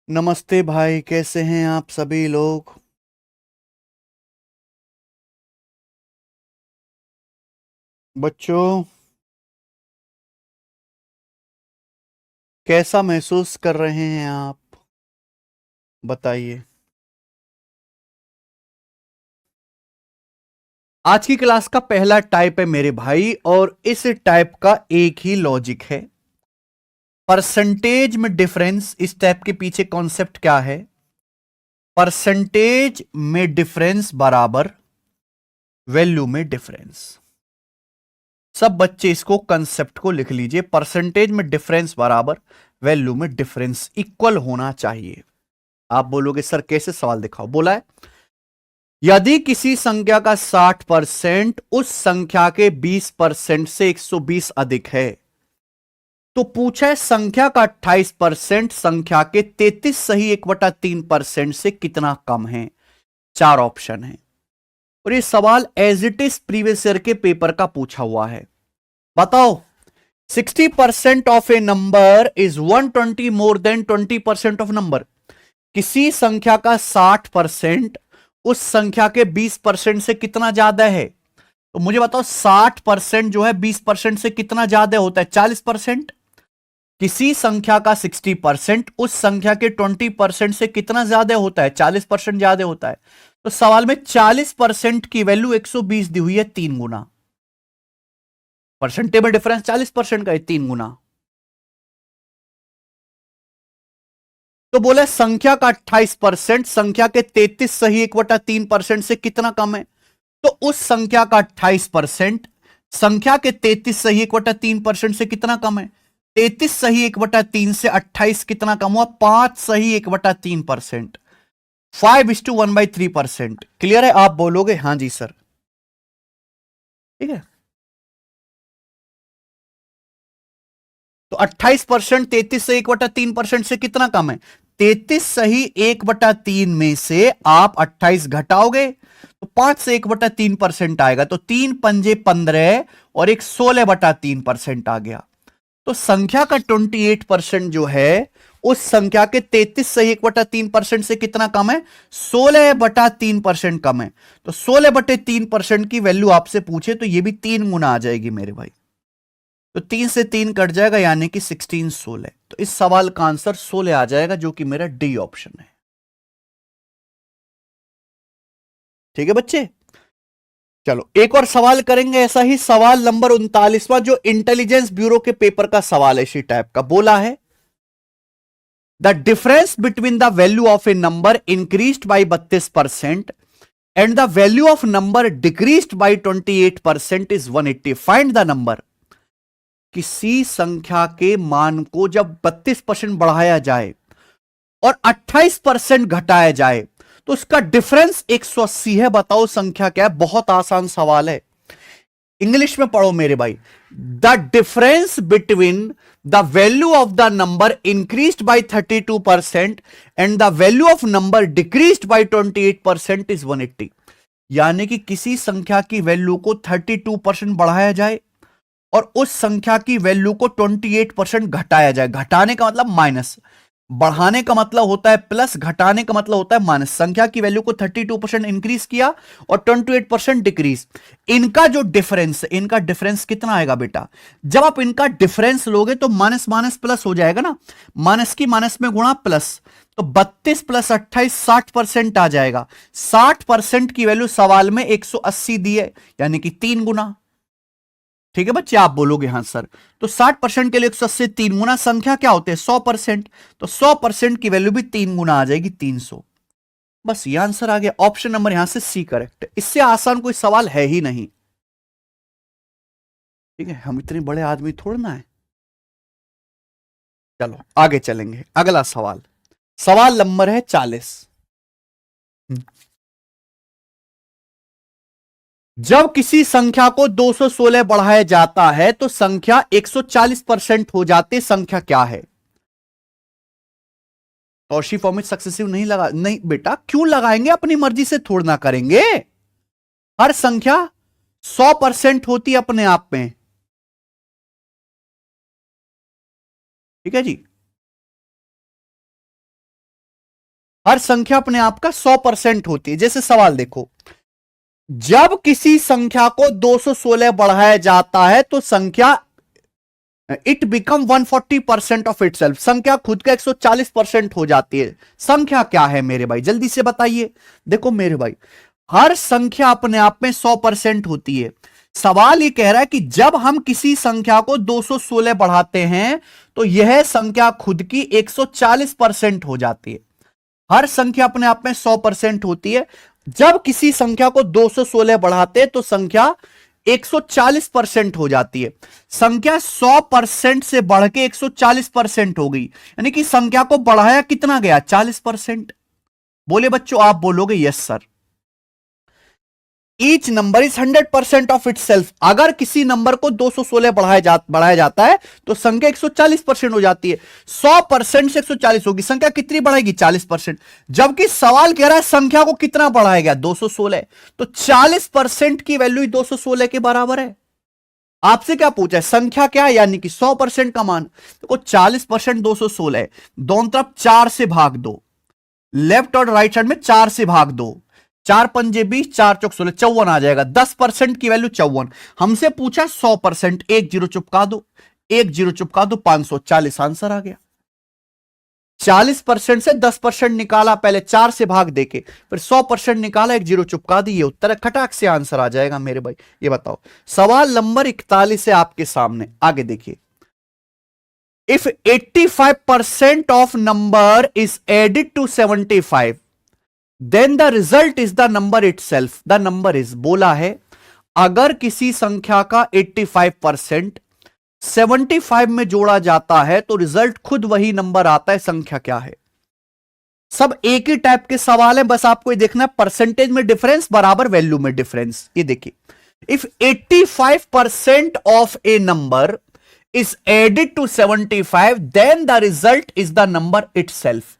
नमस्ते भाई, कैसे हैं आप सभी लोग। बच्चों, कैसा महसूस कर रहे हैं आप, बताइए। आज की क्लास का पहला टाइप है मेरे भाई, और इस टाइप का एक ही लॉजिक है। परसेंटेज में डिफरेंस, इस टाइप के पीछे कॉन्सेप्ट क्या है? परसेंटेज में डिफरेंस बराबर वैल्यू में डिफरेंस। सब बच्चे इसको कंसेप्ट को लिख लीजिए। परसेंटेज में डिफरेंस बराबर वैल्यू में डिफरेंस इक्वल होना चाहिए। आप बोलोगे सर कैसे, सवाल दिखाओ। बोला है यदि किसी संख्या का 60% उस संख्या के 20% से 120 अधिक है, तो पूछा है संख्या का 28% संख्या के 33 सही 1/3% से कितना कम है। चार ऑप्शन है, और ये सवाल as it is previous year के पेपर का पूछा हुआ है। बताओ, 60% of a number is 120 more than 20% of number. किसी संख्या का 60% उस संख्या के 20% से कितना ज्यादा है। तो मुझे बताओ, 60% जो है 20% से कितना ज्यादा होता है? 40%। किसी संख्या का 60% उस संख्या के 20% से कितना ज्यादा होता है? 40% ज्यादा होता है। तो सवाल में 40% की वैल्यू 120 दी हुई है, 3 गुना। परसेंटेज में डिफरेंस 40% का है, 3 गुना। तो बोले संख्या का 28% संख्या के 33 सही 1/3% से कितना कम है। तो उस संख्या का 28% संख्या के 33 सही 1/3% से कितना कम है। 33 सही 1/3 से 28 कितना कम हुआ? 5 सही 1/3%। 5:1/3%। क्लियर है? आप बोलोगे हाँ जी सर। ठीक है, तो 28% 33 से 1/3% से कितना कम है? 33 सही 1/3 में से आप 28 घटाओगे तो 5 से 1/3% आएगा। तो 3 पंजे 15 और एक 16/3% आ गया। तो संख्या का 28% जो है उस संख्या के 33 सही 1/3% से कितना कम है? 16/3% कम है। तो 16/3% की वैल्यू आपसे पूछे तो ये भी 3 गुना आ जाएगी मेरे भाई। तो 3 से 3 कट जाएगा, यानी कि 16 16। तो इस सवाल का आंसर 16 आ जाएगा, जो कि मेरा डी ऑप्शन है। ठीक है बच्चे, चलो एक और सवाल करेंगे ऐसा ही। सवाल नंबर 39वां, जो इंटेलिजेंस ब्यूरो के पेपर का सवाल है, इसी टाइप का। बोला है the difference between the value of a number increased by 32% and the value of number decreased by 28% is 180। Find the number. किसी संख्या के मान को जब 32% बढ़ाया जाए और 28% घटाया जाए तो उसका डिफरेंस 180 है। बताओ संख्या क्या है? बहुत आसान सवाल है। इंग्लिश में पढ़ो मेरे भाई। The difference between the value of the number increased by 32% and the value of number decreased bye 28% is 180। यानी कि किसी संख्या की वैल्यू को 32% बढ़ाया जाए और उस संख्या की वैल्यू को 28% घटाया जाए। घटाने का मतलब माइनस, बढ़ाने का मतलब होता है प्लस, घटाने का मतलब होता है माइनस। संख्या की वैल्यू को 32% इंक्रीज किया और 28% डिक्रीज। इनका जो डिफरेंस है, इनका डिफरेंस कितना आएगा बेटा? जब आप इनका डिफरेंस लोगे तो माइनस माइनस प्लस हो जाएगा ना, माइनस की माइनस में गुणा प्लस। तो 32 प्लस 28 60% आ जाएगा। 60% की वैल्यू सवाल में 180 दी है, यानी कि 3 गुना। ठीक है बच्चे, आप बोलोगे हाँ सर। तो 60% के लिए 180 3 गुना। संख्या क्या होते हैं? 100%। तो 100% की वैल्यू भी 3 गुना आ जाएगी, 300। बस ये आंसर आ गया। ऑप्शन नंबर यहां से सी करेक्ट है। इससे आसान कोई सवाल है ही नहीं। ठीक है, हम इतने बड़े आदमी थोड़ा ना है। चलो आगे चलेंगे। अगला सवाल, सवाल नंबर है 40। जब किसी संख्या को 216 बढ़ाया जाता है तो संख्या 140% हो जाती। संख्या क्या है? टॉर्शी फॉर्मेट सक्सेसिव नहीं लगा, नहीं बेटा, क्यों लगाएंगे? अपनी मर्जी से थोड़ा ना करेंगे। हर संख्या 100% होती अपने आप में। ठीक है जी। हर संख्या अपने आप का 100% होती है। जैसे सवाल देखो, जब किसी संख्या को 216 बढ़ाया जाता है तो संख्या it become 140% of it self, संख्या खुद का 140% हो जाती है। संख्या क्या है मेरे भाई, जल्दी से बताइए। देखो मेरे भाई, हर संख्या अपने आप में 100% होती है। सवाल ये कह रहा है कि जब हम किसी संख्या को 216 बढ़ाते हैं तो यह संख्या खुद की 140% हो जाती है। हर संख्या अपने आप में 100% होती है। जब किसी संख्या को 216 बढ़ाते हैं तो संख्या 140% हो जाती है। संख्या 100% से बढ़ के 140% हो गई, यानी कि संख्या को बढ़ाया कितना गया, 40%। बोले बच्चों, आप बोलोगे yes sir. Each number is 100% of it self. अगर किसी नंबर को 216 बढ़ाया जाता है तो संख्या 140% हो जाती है। 100% से 140 होगी, संख्या कितनी बढ़ेगी, 40%। जबकि सवाल कह रहा है संख्या को कितना बढ़ाया गया, 216, तो 40% की वैल्यू 216 के बराबर है। आपसे क्या पूछा है, संख्या क्या है, यानी कि 100% का मान। देखो 40% 216 है, दोनों तरफ 4 से भाग दो, लेफ्ट और राइट साइड में 4 से भाग दो, 4 पंजे 20, 4 चौक 16, 54 आ जाएगा। 10% की वैल्यू 54। हमसे पूछा 100%, एक जीरो चुपका दो, एक जीरो चुपका दो, 540 आंसर आ गया। 40% से 10% निकाला, पहले 4 से भाग देके, फिर 100% निकाला, एक जीरो चुपका दी, ये उत्तर है, खटाक से आंसर आ जाएगा मेरे भाई। ये बताओ, सवाल नंबर 41 है आपके सामने, आगे देखिए। If 85% of number is added to 75 then the result is the number itself. The number is, बोला है अगर किसी संख्या का 85% 75 में जोड़ा जाता है तो रिजल्ट खुद वही नंबर आता है। संख्या क्या है। सब एक ही टाइप के सवाल है, बस आपको ये देखना है परसेंटेज में डिफरेंस बराबर वैल्यू में डिफरेंस। ये देखिए, if 85% of a number is added to 75 then the result is the number itself.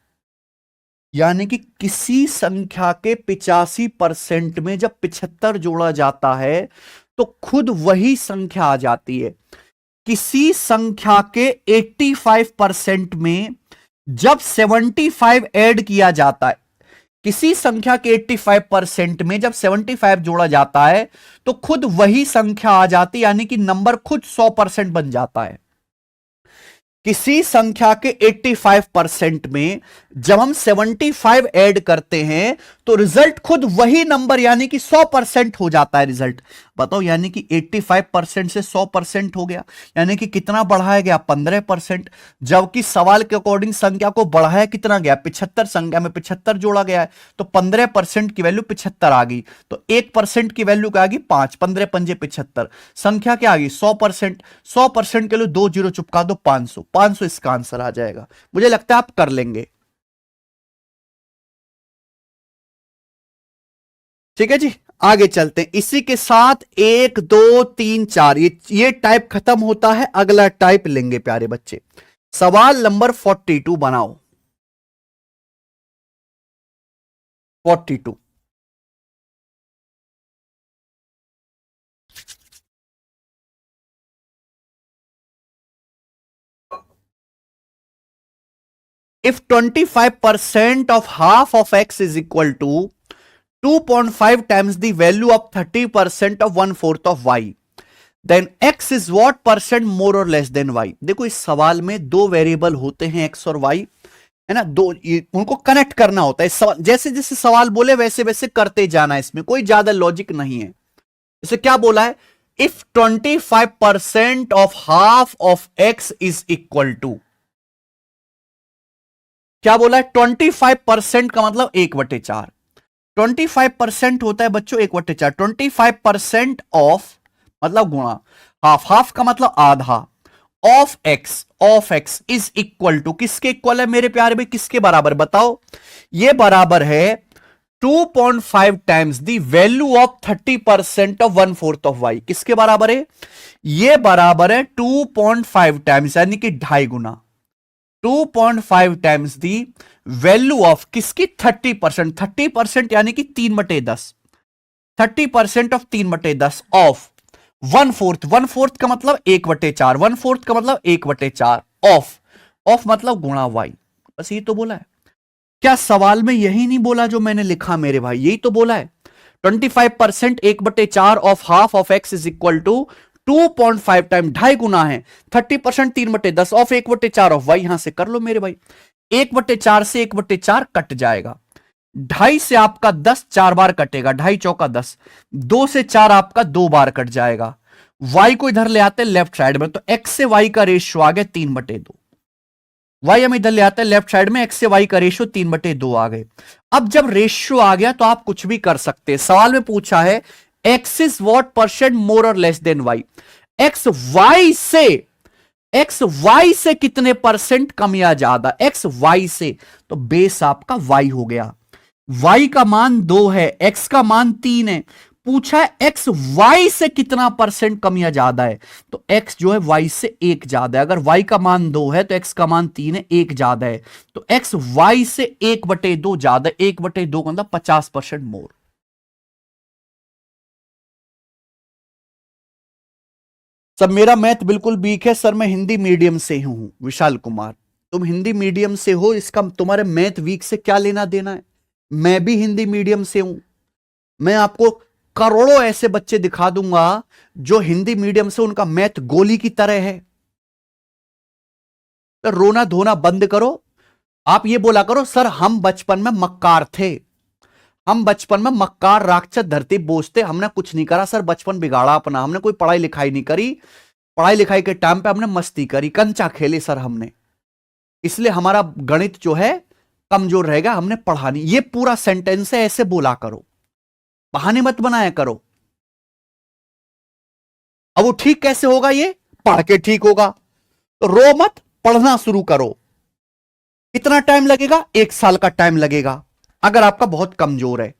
यानी कि किसी संख्या के 85% में जब 75 जोड़ा जाता है तो खुद वही संख्या आ जाती है। किसी संख्या के 85% में जब 75 ऐड किया जाता है, किसी संख्या के 85% में जब 75 जोड़ा जाता है तो खुद वही संख्या आ जाती है, यानी कि नंबर खुद 100% बन जाता है। किसी संख्या के 85% में जब हम 75 ऐड करते हैं तो रिजल्ट खुद वही नंबर यानी कि 100% हो जाता है रिजल्ट। बताओ, यानी कि 85% से 100% हो गया, यानी कि कितना बढ़ाया गया, 15%। जबकि सवाल के अकॉर्डिंग संख्या को बढ़ाया कितना गया, 75, संख्या में 75 जोड़ा गया है तो 15% की वैल्यू 75 आ गई। तो 1% की वैल्यू क्या आ गई, 5, 15 पंजे 75, संख्या क्या आ गई, 100%। 100% के लिए 2 जीरो चुपका दो, 500 इसका आंसर आ जाएगा। मुझे लगता है आप कर लेंगे। ठीक है जी, आगे चलते हैं। इसी के साथ 1 2 3 4 ये टाइप खत्म होता है, अगला टाइप लेंगे प्यारे बच्चे। सवाल नंबर 42 बनाओ। 42, if 25% of half of x is equal to 2.5 times the value of 30% of 1/4 of y, then x is what percent more or less than y। देखो इस सवाल में दो वेरिएबल होते हैं x और y, है ना, दो उनको कनेक्ट करना होता है। जैसे जैसे सवाल बोले वैसे वैसे करते जाना है, इसमें कोई ज्यादा लॉजिक नहीं है। इसे क्या बोला है, if 25% of half of x is equal to, क्या बोला है, 25% का मतलब 1/4। 25% होता है बच्चों 1/4। 25% ऑफ मतलब गुणा, हाफ का मतलब आधा, of x is equal to, किसके इक्वल है मेरे प्यारे भाई, किसके बराबर बताओ। ये बराबर है 2.5 times the value of 30% of 1/4 of y। किसके बराबर है, ये बराबर है 2.5 टाइम्स यानी कि 2.5 गुना, 2.5 टाइम्स दी वैल्यू ऑफ किसकी, 30%। 30% यानी कि 3/10, 30% ऑफ 3/10 ऑफ 1/4, 1/4 का मतलब 1/4, 1/4 का मतलब 1/4 ऑफ मतलब गुणा y। बस ये तो बोला है। क्या सवाल में यही नहीं बोला जो मैंने लिखा मेरे भाई? यही तो बोला है 25% 1/4 of half of x is equal to 2.5 time 2.5 गुना है 30% 3/10 ऑफ 1/4 ऑफ वाई। यहां से कर लो मेरे भाई, 1/4 से 1/4 कट जाएगा, 2.5 से आपका 10 4 बार कटेगा, 2.5 चौका 10, 2 से 4 आपका 2 बार कट जाएगा। वाई को इधर ले आते हैं लेफ्ट साइड में, तो एक्स से वाई का रेशियो आ गया 3/2। वाई हम इधर ले आते हैं लेफ्ट साइड में, एक्स से वाई का रेशियो 3/2 आ गए। अब जब रेशियो आ गया तो आप कुछ भी कर सकते हैं। सवाल में पूछा है X is what percent more और less than Y, X Y से कितने परसेंट कम या ज्यादा, एक्स वाई से, तो बेस आपका वाई हो गया। वाई का मान 2 है, एक्स का मान 3 है, पूछा है एक्स वाई से कितना परसेंट कम या ज्यादा है, तो एक्स जो है वाई से 1 ज्यादा है। अगर वाई का मान 2 है तो एक्स का मान 3 है, 1 ज्यादा है, तो एक्स वाई से 1/2 ज्यादा, 1/2 का मतलब 50% मोर। सब मेरा मैथ बिल्कुल वीक है सर, मैं हिंदी मीडियम से हूं। विशाल कुमार, तुम हिंदी मीडियम से हो, इसका तुम्हारे मैथ वीक से क्या लेना देना है? मैं भी हिंदी मीडियम से हूं। मैं आपको करोड़ों ऐसे बच्चे दिखा दूंगा जो हिंदी मीडियम से उनका मैथ गोली की तरह है। तो रोना धोना बंद करो। आप ये बोला करो सर हम बचपन में मक्कार थे, हम बचपन में मक्कार राक्षस धरती बोझते, हमने कुछ नहीं करा सर, बचपन बिगाड़ा अपना, हमने कोई पढ़ाई लिखाई नहीं करी, पढ़ाई लिखाई के टाइम पे हमने मस्ती करी, कंचा खेले सर हमने, इसलिए हमारा गणित जो है कमजोर रहेगा, हमने पढ़ा नहीं। ये पूरा सेंटेंस है, ऐसे बोला करो, बहाने मत बनाया करो। अब वो ठीक कैसे होगा? ये पढ़ के ठीक होगा। तो रो मत, पढ़ना शुरू करो। कितना टाइम लगेगा? 1 साल का टाइम लगेगा अगर आपका बहुत कमजोर है।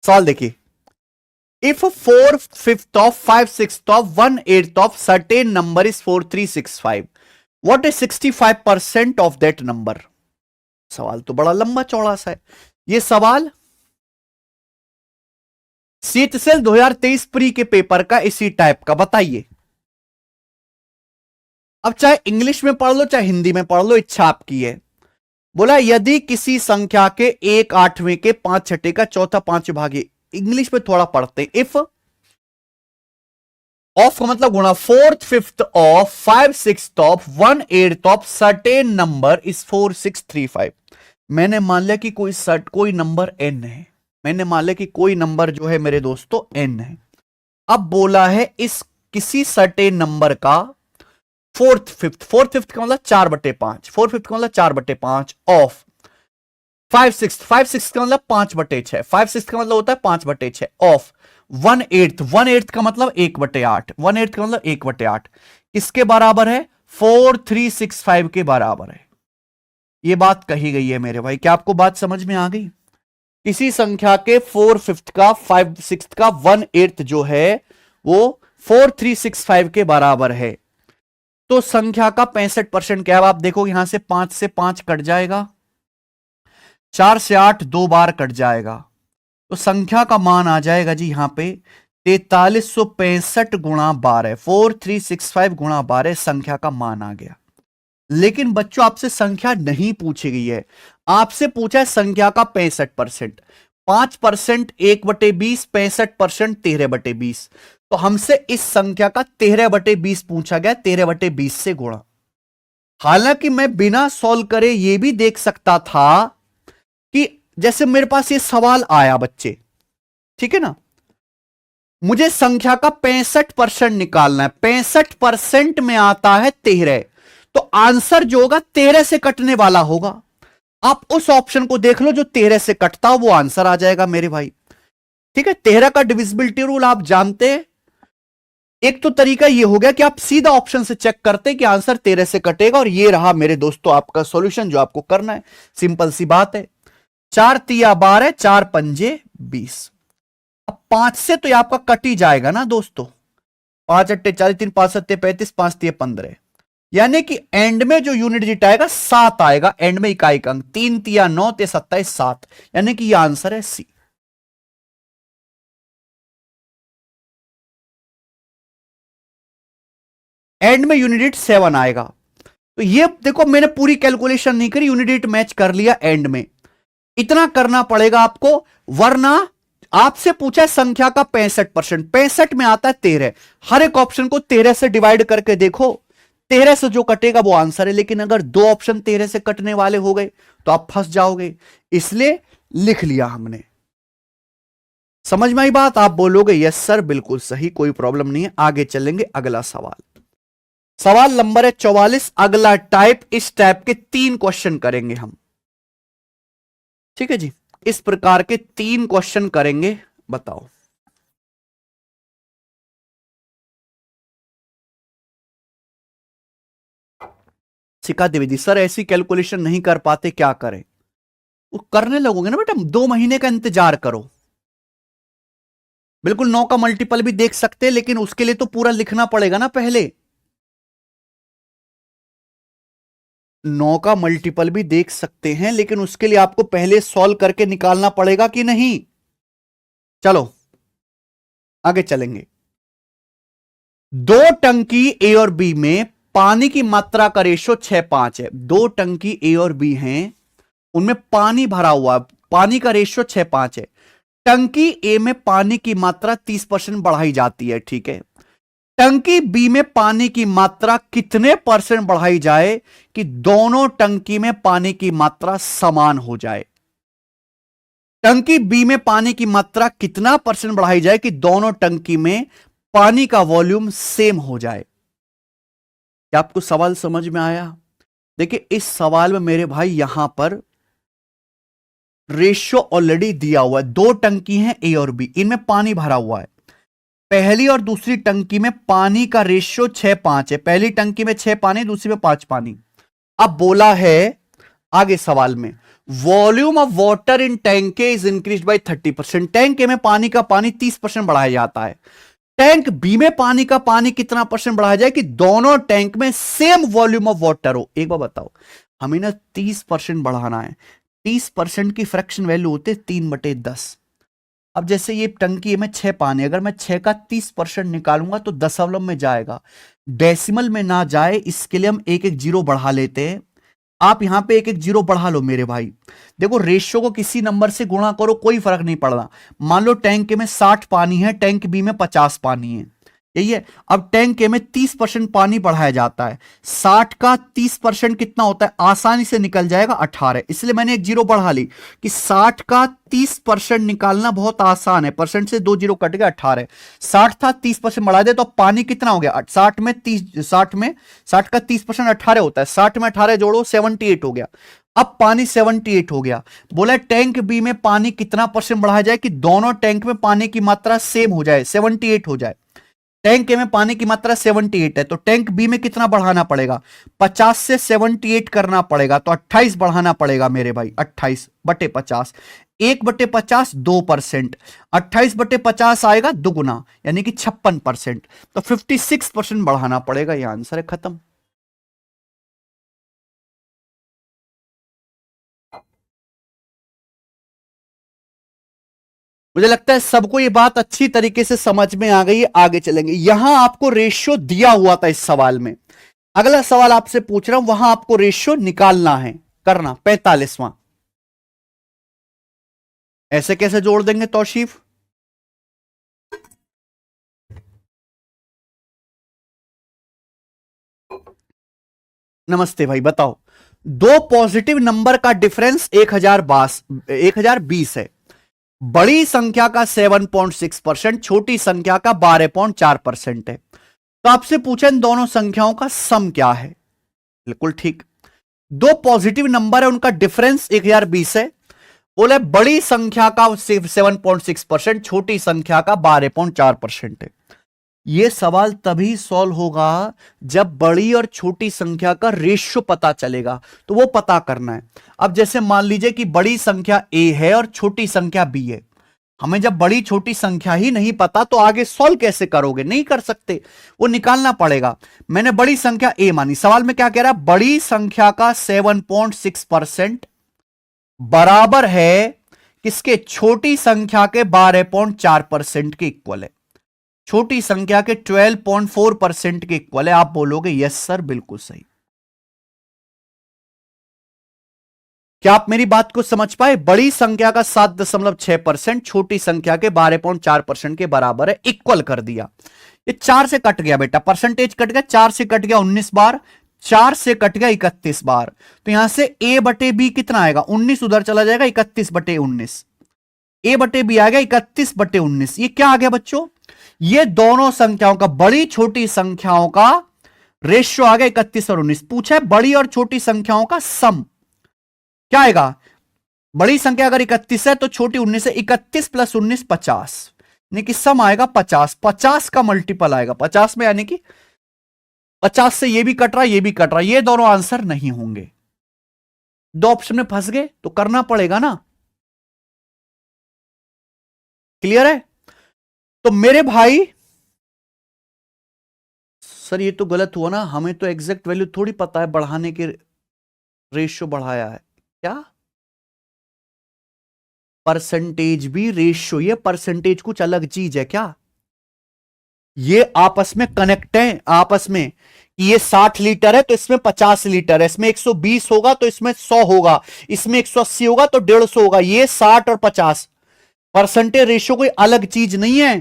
सवाल देखिए, if 4/5 of 5/6 of 1/8 of certain number is 4365, what is 65% of that number? सवाल तो बड़ा लंबा चौड़ा सा है। ये सवाल सीटसेल 2023 प्री के पेपर का इसी टाइप का, बताइए। अब चाहे इंग्लिश में पढ़ लो चाहे हिंदी में पढ़ लो, इच्छा आपकी है। बोला यदि किसी संख्या के 1/8 के 5/6 का चौथा 5 भागे, इंग्लिश में थोड़ा पढ़ते हैं। इफ ऑफ का मतलब गुणा, 4/5 of 5/6 of 1/8 of certain number is 4635। मैंने मान लिया कि कोई नंबर n है, मैंने मान लिया कि कोई नंबर जो है मेरे दोस्तों n है। अब बोला है इस किसी सर्टेन नंबर का 4/5 का मतलब 4/5, 4/5 का मतलब 4/5 ऑफ 5/6, 5/6 का मतलब 5/6, 5/6 का मतलब होता है 5/6 ऑफ 1/8, 1/8 का मतलब 1/8, 1/8 का मतलब 1/8 किसके बराबर है? 4365 के बराबर है। ये बात कही गई है मेरे भाई, क्या आपको बात समझ में आ गई? किसी संख्या के 4/5 का 5/6 का 1/8 जो है वो 4365 के बराबर है, तो संख्या का 65% क्या है? आप देखो यहां से 5 से 5 कट जाएगा, 4 से 8 2 बार कट जाएगा, तो संख्या का मान आ जाएगा जी यहां पे 4365 गुणा 12, 4365 गुणा 12 संख्या का मान आ गया। लेकिन बच्चों आपसे संख्या नहीं पूछी गई है, आपसे पूछा है संख्या का 65%, 5% 1/20, 65% 13/20, तो हमसे इस संख्या का 13/20 पूछा गया, 13/20 से गुणा। हालांकि मैं बिना सॉल्व करे यह भी देख सकता था कि जैसे मेरे पास ये सवाल आया बच्चे, ठीक है ना, मुझे संख्या का 65% निकालना है, 65% में आता है 13, तो आंसर जो होगा 13 से कटने वाला होगा। आप उस ऑप्शन को देख लो जो 13 से कटता हो, वो आंसर आ जाएगा मेरे भाई। ठीक है, 13 का डिविजिबिलिटी रूल आप जानते हैं। एक तो तरीका ये हो गया कि आप सीधा ऑप्शन से चेक करते हैं कि आंसर 13 से कटेगा, और ये रहा मेरे दोस्तों आपका सॉल्यूशन जो आपको करना है। सिंपल सी बात है, 4 तिया 12, 4 पंजे 20। अब 5 से तो ये आपका कट ही जाएगा ना दोस्तों, 5 अट्टे 40, 3 5 सत्ते 35, 5 तिया 15, यानी कि एंड में जो यूनिट डिजिट आएगा 7 आएगा, एंड में इकाई का अंक 3 तिया 9 ते 27 7, यानी कि यह आंसर है सी। एंड में यूनिट 7 आएगा। तो ये देखो मैंने पूरी कैलकुलेशन नहीं करी, यूनिट मैच कर लिया एंड में। इतना करना पड़ेगा आपको, वरना आपसे पूछा है संख्या का 65%, 65 में आता है 13। हर एक ऑप्शन को 13 से डिवाइड करके देखो, 13 से जो कटेगा वो आंसर है। लेकिन अगर दो ऑप्शन 13 से कटने वाले हो गए तो आप फंस जाओगे, इसलिए लिख लिया हमने। समझ में आई बात? आप बोलोगे यस सर बिल्कुल सही, कोई प्रॉब्लम नहीं है। आगे चलेंगे, अगला सवाल, सवाल नंबर है 44। अगला टाइप, इस टाइप के 3 क्वेश्चन करेंगे हम, ठीक है जी। इस प्रकार के 3 क्वेश्चन करेंगे, बताओ। शिखा द्विवेदी, सर ऐसी कैलकुलेशन नहीं कर पाते, क्या करें? वो करने लगोगे ना बेटा, 2 महीने का इंतजार करो। बिल्कुल 9 का मल्टीपल भी देख सकते हैं, लेकिन उसके लिए तो पूरा लिखना पड़ेगा ना पहले। 9 का मल्टीपल भी देख सकते हैं, लेकिन उसके लिए आपको पहले सॉल्व करके निकालना पड़ेगा कि नहीं? चलो आगे चलेंगे। 2 टंकी ए और बी में पानी की मात्रा का रेशो 6:5 है। 2 टंकी ए और बी हैं, उनमें पानी भरा हुआ, पानी का रेशो 6:5 है। टंकी ए में पानी की मात्रा 30% बढ़ाई जाती है, ठीक है। टंकी बी में पानी की मात्रा कितने % बढ़ाई जाए कि दोनों टंकी में पानी की मात्रा समान हो जाए? टंकी बी में पानी की मात्रा कितना % बढ़ाई जाए कि दोनों टंकी में पानी का वॉल्यूम सेम हो जाए? क्या आपको सवाल समझ में आया? देखिए इस सवाल में मेरे भाई यहां पर रेशियो ऑलरेडी दिया हुआ है। 2 टंकी हैं ए और बी, इनमें पानी भरा हुआ है। पहली और दूसरी टंकी में पानी का रेशियो 6:5 है। पहली टंकी में 6 पानी, दूसरी में 5 पानी। अब बोला है आगे सवाल में, volume of water in tank is increase by 30%। Tank A में पानी का पानी 30% बढ़ाया जाता है। टैंक बी में पानी का पानी कितना % बढ़ाया जाए कि दोनों टैंक में सेम वॉल्यूम ऑफ वाटर हो? एक बार बताओ, हमें ना 30% बढ़ाना है। 30% की फ्रैक्शन वैल्यू होते 3/10। अब जैसे ये टंकी में 6 पानी, अगर मैं 6 का 30% निकालूंगा तो दशमलव में जाएगा, डेसिमल में ना जाए, इसके लिए हम एक एक जीरो बढ़ा लेते हैं। आप यहां पे एक एक जीरो बढ़ा लो मेरे भाई। देखो रेशियो को किसी नंबर से गुणा करो, कोई फर्क नहीं पड़ता। मान लो टैंक में 60 पानी है, टैंक बी में 50 पानी है, यही है। अब टैंक ए में 30% पानी बढ़ाया जाता है। 60 का 30% कितना होता है? आसानी से निकल जाएगा 18, इसलिए मैंने एक जीरो बढ़ा ली कि 60 का 30% निकालना बहुत आसान है। परसेंट से 2 जीरो कट गया, 18। 60 था, 30% बढ़ा दे तो पानी कितना हो गया? 60 में 60 का 30% 18 होता है। 60 में 18 जोड़ो, 78 हो गया। अब पानी 78 हो गया। बोला टैंक बी में पानी कितना % बढ़ाया जाए कि दोनों टैंक में पानी की मात्रा सेम हो जाए, 78 हो जाए। टैंक ए में पानी की मात्रा 78 है, तो टैंक बी में कितना बढ़ाना पड़ेगा? 50 से 78 करना पड़ेगा, तो 28 बढ़ाना पड़ेगा मेरे भाई। 28/50, 1/50 2%, 28/50 आएगा दुगुना, यानी कि 56%। तो 56% बढ़ाना पड़ेगा। यह आंसर है, खत्म। मुझे लगता है सबको ये बात अच्छी तरीके से समझ में आ गई है। आगे चलेंगे। यहां आपको रेशियो दिया हुआ था इस सवाल में। अगला सवाल आपसे पूछ रहा हूं, वहां आपको रेशियो निकालना है, करना 45वां। ऐसे कैसे जोड़ देंगे तौशीफ? नमस्ते भाई, बताओ। 2 पॉजिटिव नंबर का डिफरेंस 1020 है। बड़ी संख्या का 7.6%, छोटी संख्या का 12.4% है। तो आपसे पूछा इन दोनों संख्याओं का सम क्या है? बिल्कुल ठीक। 2 पॉजिटिव नंबर है, उनका डिफरेंस 1020 है। बोले बड़ी संख्या का 7.6%, छोटी संख्या का 12.4% है। यह सवाल तभी सॉल्व होगा जब बड़ी और छोटी संख्या का रेशियो पता चलेगा, तो वो पता करना है। अब जैसे मान लीजिए कि बड़ी संख्या ए है और छोटी संख्या बी है। हमें जब बड़ी छोटी संख्या ही नहीं पता तो आगे सॉल्व कैसे करोगे? नहीं कर सकते, वो निकालना पड़ेगा। मैंने बड़ी संख्या ए मानी। सवाल में क्या कह रहा है? बड़ी संख्या का 7.6% बराबर है किसके? छोटी संख्या के 12.4% के इक्वल है। छोटी संख्या के 12.4% के इक्वल है। आप बोलोगे यस सर, बिल्कुल सही। क्या आप मेरी बात को समझ पाए? बड़ी संख्या का 7.6%, छोटी संख्या के 12.4% के बराबर है, इक्वल कर दिया। ये 4 से कट गया बेटा, परसेंटेज कट गया, 4 से कट गया 19 बार, 4 से कट गया 31 बार। तो यहां से a बटे b कितना आएगा? 19 उधर चला जाएगा, 31 बटे 19। a बटे b आ गया 31 बटे 19। ये क्या आ गया बच्चों? ये दोनों संख्याओं का, बड़ी छोटी संख्याओं का रेशियो आ गया 31 और 19। पूछा है बड़ी और छोटी संख्याओं का सम क्या आएगा? बड़ी संख्या अगर 31 है तो छोटी 19 है, 31 प्लस 19 50, यानी कि सम आएगा 50। 50 का मल्टीपल आएगा 50 में, यानी कि 50 से ये भी कट रहा, ये भी कट रहा, ये दोनों आंसर नहीं होंगे। दो ऑप्शन में फंस गए तो करना पड़ेगा ना। क्लियर है? तो मेरे भाई, सर ये तो गलत हुआ ना, हमें तो एग्जैक्ट वैल्यू थोड़ी पता है, बढ़ाने के रेशियो बढ़ाया है क्या? परसेंटेज भी रेशियो, ये परसेंटेज कुछ अलग चीज है क्या? ये आपस में कनेक्ट है, आपस में। ये 60 लीटर है तो इसमें 50 लीटर है, इसमें 120 होगा तो इसमें 100 होगा, इसमें 180 होगा तो 150 होगा। ये 60 और 50, परसेंटेज रेशियो कोई अलग चीज नहीं है।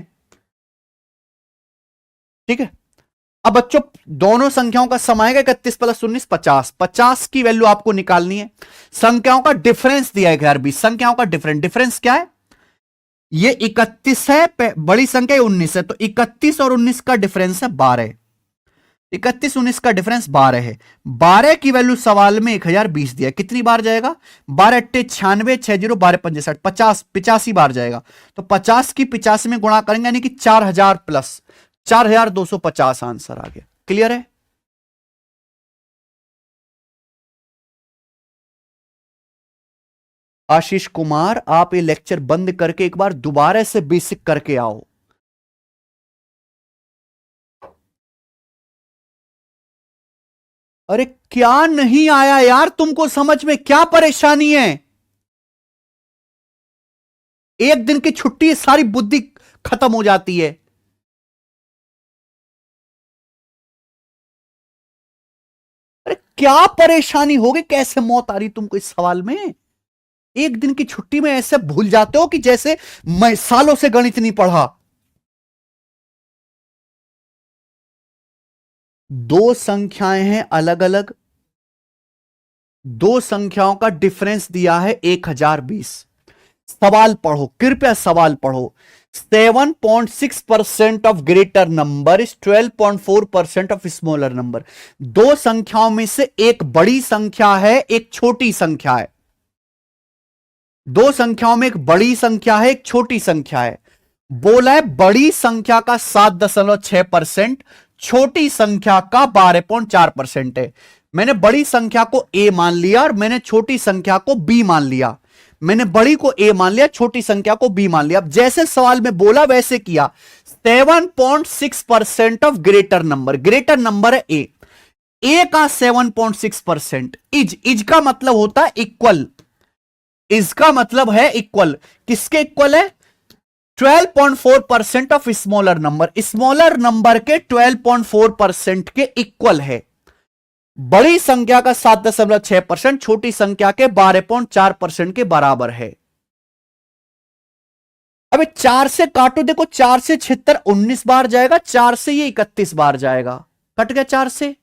ठीक है। अब बच्चों दोनों संख्याओं का सम आएगा 31 प्लस 19 50। 50 की वैल्यू आपको निकालनी है। संख्याओं का डिफरेंस दिया है यार, 20 संख्याओं का डिफरेंस क्या है? ये 31 है, बड़ी संख्या 19 है, तो 31 और 19 का डिफरेंस है 12। 31 19 का डिफरेंस 12 है। 12 की वैल्यू सवाल में 1020 दिया, कितनी बार जाएगा? 12 अट्टे 96, 60 12 65 50, 85 बार जाएगा। तो 50 की 85 में गुणा करेंगे, यानी कि 4000 प्लस 4250 आंसर आ गया। क्लियर है? आशीष कुमार, आप ये लेक्चर बंद करके एक बार दोबारा से बेसिक करके आओ। अरे क्या नहीं आया यार तुमको समझ में? क्या परेशानी है? एक दिन की छुट्टी सारी बुद्धि खत्म हो जाती है। अरे क्या परेशानी होगी? कैसे मौत आ रही तुमको इस सवाल में? एक दिन की छुट्टी में ऐसे भूल जाते हो कि जैसे मैं सालों से गणित नहीं पढ़ा। दो संख्याएं हैं अलग अलग, दो संख्याओं का डिफरेंस दिया है 1020। सवाल पढ़ो, कृपया सवाल पढ़ो। 7.6% of greater number is 12.4% of smaller number. दो संख्याओं में से एक बड़ी संख्या है, एक छोटी संख्या है। दो संख्याओं में एक बड़ी संख्या है, एक छोटी संख्या है। बोला है बड़ी संख्या का 7.6%, छोटी संख्या का 12.4% है। मैंने बड़ी संख्या को a मान लिया और मैंने छोटी संख्या को b मान लिया। मैंने बड़ी को a मान लिया, छोटी संख्या को b मान लिया। अब जैसे सवाल में बोला वैसे किया। 7.6% ऑफ ग्रेटर नंबर है a का 7.6%। इज का मतलब होता है इक्वल, इसका मतलब है इक्वल। किसके इक्वल है? 12.4% ऑफ स्मॉलर नंबर के 12.4% के इक्वल है। बड़ी संख्या का 7.6%, छोटी संख्या के 12.4% के बराबर है। अबे 4 से काटो, देखो 4 से 76 19 बार जाएगा, 4 से ये 31 बार जाएगा, कट गया 4 से।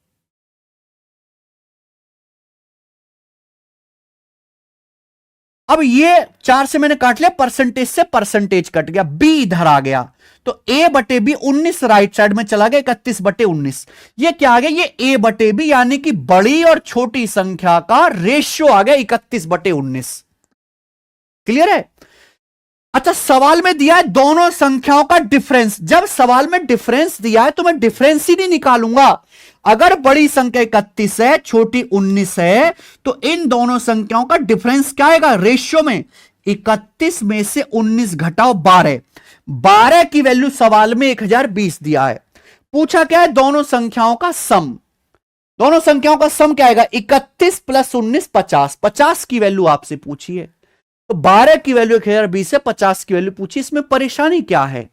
अब ये 4 से मैंने काट लिया, परसेंटेज से परसेंटेज कट गया, b इधर आ गया, तो a बटे बी 19 राइट साइड में चला गया, 31 बटे 19। ये क्या आ गया? ये a बटे बी, यानी कि बड़ी और छोटी संख्या का रेशियो आ गया 31 बटे 19। क्लियर है? अच्छा सवाल में दिया है दोनों संख्याओं का डिफरेंस। जब सवाल में डिफरेंस दिया है तो मैं डिफरेंस ही नहीं निकालूंगा। अगर बड़ी संख्या 31 है, छोटी 19 है, तो इन दोनों संख्याओं का डिफरेंस क्या आएगा? रेशियो में 31 में से 19 घटाओ 12। 12 की वैल्यू सवाल में 1020 दिया है। पूछा क्या है? दोनों संख्याओं का सम। दोनों संख्याओं का सम क्या आएगा? 31 प्लस 19 50। 50 की वैल्यू आपसे पूछी है, तो 12 की वैल्यू 1020 है, 50 की वैल्यू पूछी। इसमें परेशानी क्या है?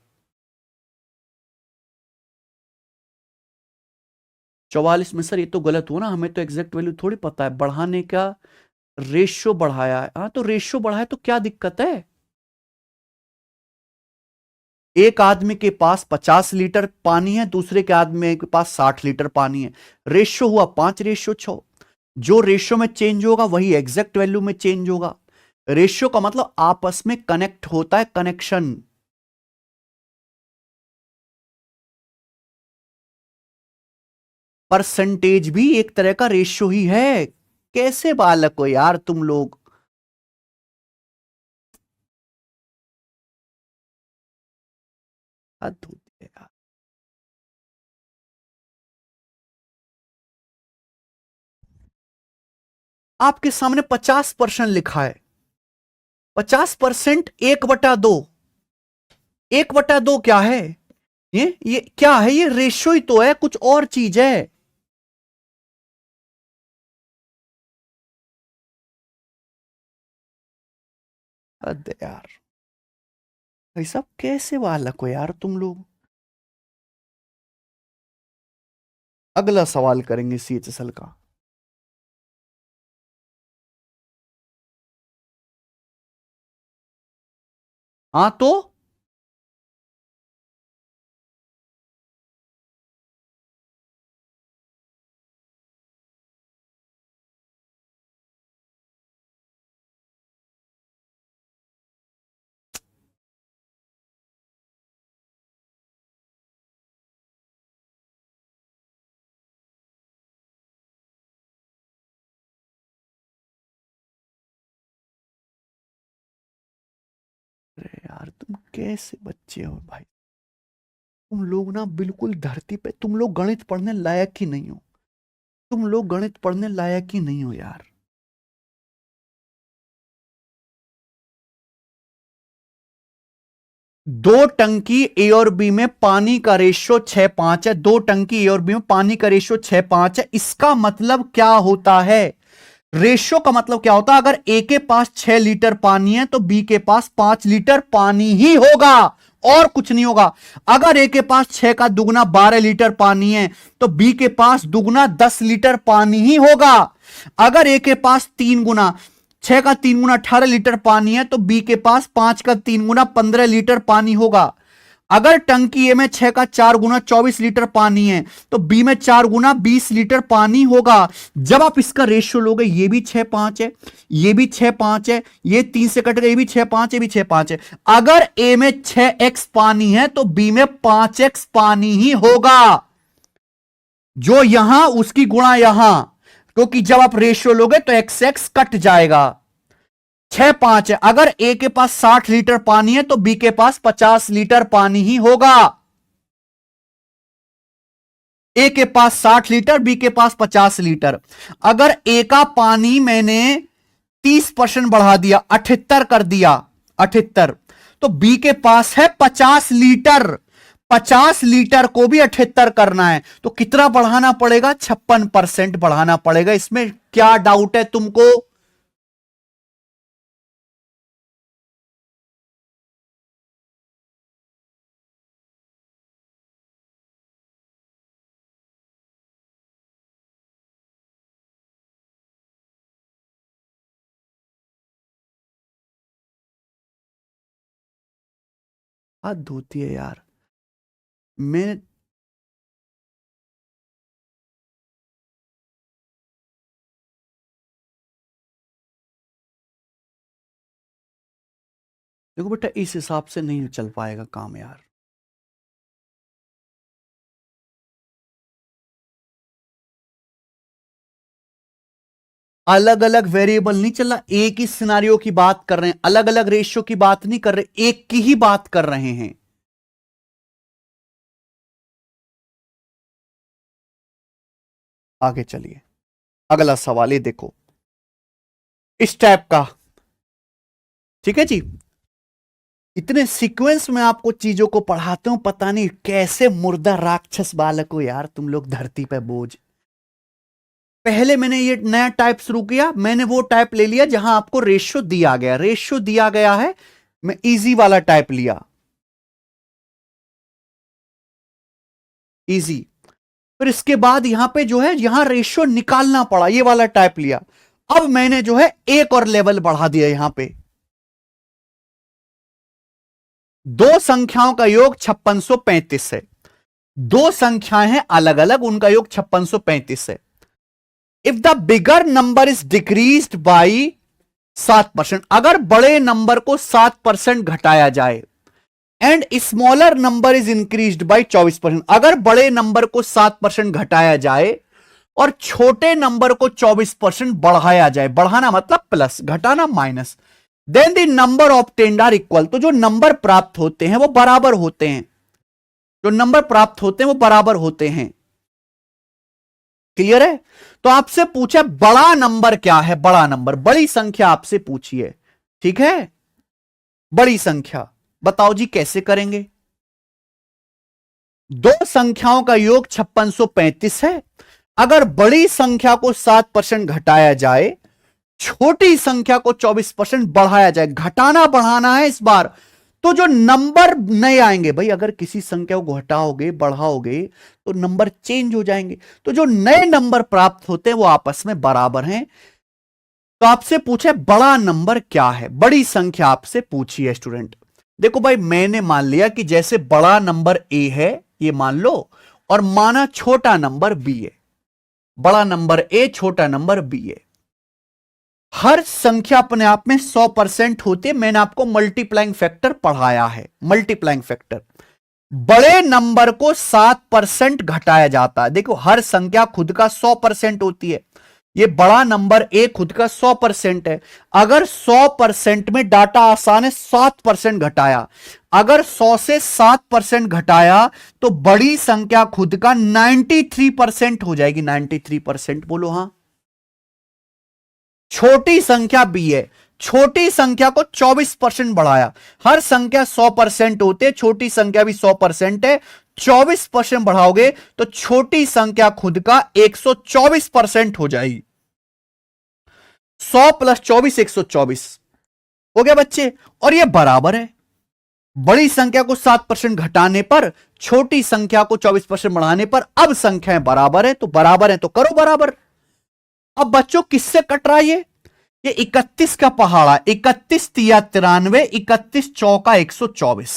44 में सर ये तो गलत हुआ ना, हमें तो एग्जैक्ट वैल्यू थोड़ी पता है। बढ़ाने का रेशियो बढ़ाया है, हाँ तो रेशियो बढ़ाया तो क्या दिक्कत है? एक आदमी के पास 50 लीटर पानी है, दूसरे के आदमी के पास 60 लीटर पानी है, रेशियो हुआ 5:6। जो रेशियो में चेंज होगा वही एग्जैक्ट वैल्यू में चेंज होगा। रेशियो का मतलब आपस में कनेक्ट होता है, कनेक्शन। परसेंटेज भी एक तरह का रेशियो ही है। कैसे बालक हो यार तुम लोग। हद होती है यार। आपके सामने 50% लिखा है। 50% 1/2। 1/2 क्या है? ये क्या है? ये रेशियो ही तो है, कुछ और चीज है। हद यार। भाई साहब कैसे बालक हो यार तुम लोग। अगला सवाल करेंगे CHSL का। हाँ तो अरे यार तुम कैसे बच्चे हो भाई। तुम लोग ना बिल्कुल धरती पे, तुम लोग गणित पढ़ने लायक ही नहीं हो। तुम लोग गणित पढ़ने लायक ही नहीं हो यार। दो टंकी ए और बी में पानी का रेशियो 6:5 है। दो टंकी ए और बी में पानी का रेशियो 6:5 है। इसका मतलब क्या होता है? रेशियो का मतलब क्या होता है? अगर ए के पास 6 लीटर पानी है तो बी के पास 5 लीटर पानी ही होगा, और कुछ नहीं होगा। अगर ए के पास 6 का दुगना 12 लीटर पानी है तो बी के पास दुगना 10 लीटर पानी ही होगा। अगर ए के पास 3 गुना 6 का 3 गुना 18 लीटर पानी है तो बी के पास 5 का 3 गुना 15 लीटर पानी होगा। अगर टंकी ए में 6 का 4 गुना 24 लीटर पानी है तो बी में 4 गुना 20 लीटर पानी होगा। जब आप इसका रेशियो लोगे, ये भी 6:5 है, ये भी 6:5 है, ये 3 से कट गए, ये भी 6:5, ये भी 6:5 है। अगर ए में 6x पानी है तो बी में 5x पानी ही होगा। जो यहां उसकी गुणा यहां, क्योंकि जब आप रेशियो लोगे तो एक्स एक्स कट जाएगा। 6:5 है। अगर ए के पास 60 लीटर पानी है तो बी के पास 50 लीटर पानी ही होगा। ए के पास 60 लीटर, बी के पास 50 लीटर। अगर ए का पानी मैंने 30% बढ़ा दिया, 78 कर दिया, 78, तो बी के पास है 50 लीटर। 50 लीटर को भी 78 करना है तो कितना बढ़ाना पड़ेगा? 56% बढ़ाना पड़ेगा। इसमें क्या डाउट है तुमको? हद होती है यार। मैं देखो बेटा, इस हिसाब से नहीं चल पाएगा काम यार। अलग अलग वेरिएबल नहीं चल रहा, एक ही सिनारियो की बात कर रहे हैं, अलग अलग रेशियो की बात नहीं कर रहे, एक की ही बात कर रहे हैं। आगे चलिए, अगला सवाल ये देखो, इस टाइप का। ठीक है जी। इतने सीक्वेंस में आपको चीजों को पढ़ाते हूं, पता नहीं कैसे मुर्दा राक्षस बालक हो यार तुम लोग, धरती पे बोझ। पहले मैंने ये नया टाइप शुरू किया, मैंने वो टाइप ले लिया जहां आपको रेशियो दिया गया, रेशियो दिया गया है, मैं इजी वाला टाइप लिया। इजी। फिर इसके बाद यहां पे जो है यहां रेशियो निकालना पड़ा, ये वाला टाइप लिया। अब मैंने जो है एक और लेवल बढ़ा दिया यहां पे, दो संख्याओं का योग 5635 है, दो संख्याएं हैं अलग अलग, उनका योग 5635 है। If the bigger number is decreased by 7%, अगर बड़े नंबर को 7% घटाया जाए, and smaller number is increased by 24%, अगर बड़े नंबर को 7% घटाया जाए और छोटे नंबर को 24% बढ़ाया जाए, बढ़ाना मतलब प्लस, घटाना minus, then the number obtained are equal, तो जो नंबर प्राप्त होते हैं वो बराबर होते हैं, जो नंबर प्राप्त होते हैं वो बराबर होते हैं। क्लियर है? तो आपसे पूछा बड़ा नंबर क्या है, बड़ा नंबर, बड़ी संख्या आपसे पूछी है, ठीक है, बड़ी संख्या बताओ जी कैसे करेंगे। दो संख्याओं का योग 5635 है, अगर बड़ी संख्या को 7% घटाया जाए, छोटी संख्या को 24% बढ़ाया जाए, घटाना बढ़ाना है इस बार, तो जो नंबर नए आएंगे भाई, अगर किसी संख्या को घटाओगे बढ़ाओगे तो नंबर चेंज हो जाएंगे, तो जो नए नंबर प्राप्त होते हैं वो आपस में बराबर हैं। तो आपसे पूछे बड़ा नंबर क्या है, बड़ी संख्या आपसे पूछी है स्टूडेंट। देखो भाई मैंने मान लिया कि जैसे बड़ा नंबर ए है ये मान लो, और माना छोटा नंबर बी है, बड़ा नंबर ए छोटा नंबर बी है। हर संख्या अपने आप में 100% होती है, मैंने आपको मल्टीप्लाइंग फैक्टर पढ़ाया है, मल्टीप्लाइंग फैक्टर। बड़े नंबर को 7% घटाया जाता है, देखो हर संख्या खुद का 100% होती है, ये बड़ा नंबर ए खुद का 100% है, अगर 100% में डाटा आसान है 7% घटाया, अगर 100 से 7% घटाया तो बड़ी संख्या खुद का 93% हो जाएगी, 93%, बोलो हां। छोटी संख्या बी है, छोटी संख्या को 24% बढ़ाया, हर संख्या 100% होते, छोटी संख्या भी 100% है, 24% बढ़ाओगे तो छोटी संख्या खुद का 124% हो जाएगी। 100 प्लस 24 124 हो गया बच्चे, और यह बराबर है, बड़ी संख्या को 7% घटाने पर, छोटी संख्या को 24% बढ़ाने पर, अब संख्याएं बराबर है, तो बराबर है तो करो बराबर। अब बच्चों किससे कट रहा है ये 31 का पहाड़ा, 31 तिया 93, 31 चौका 124,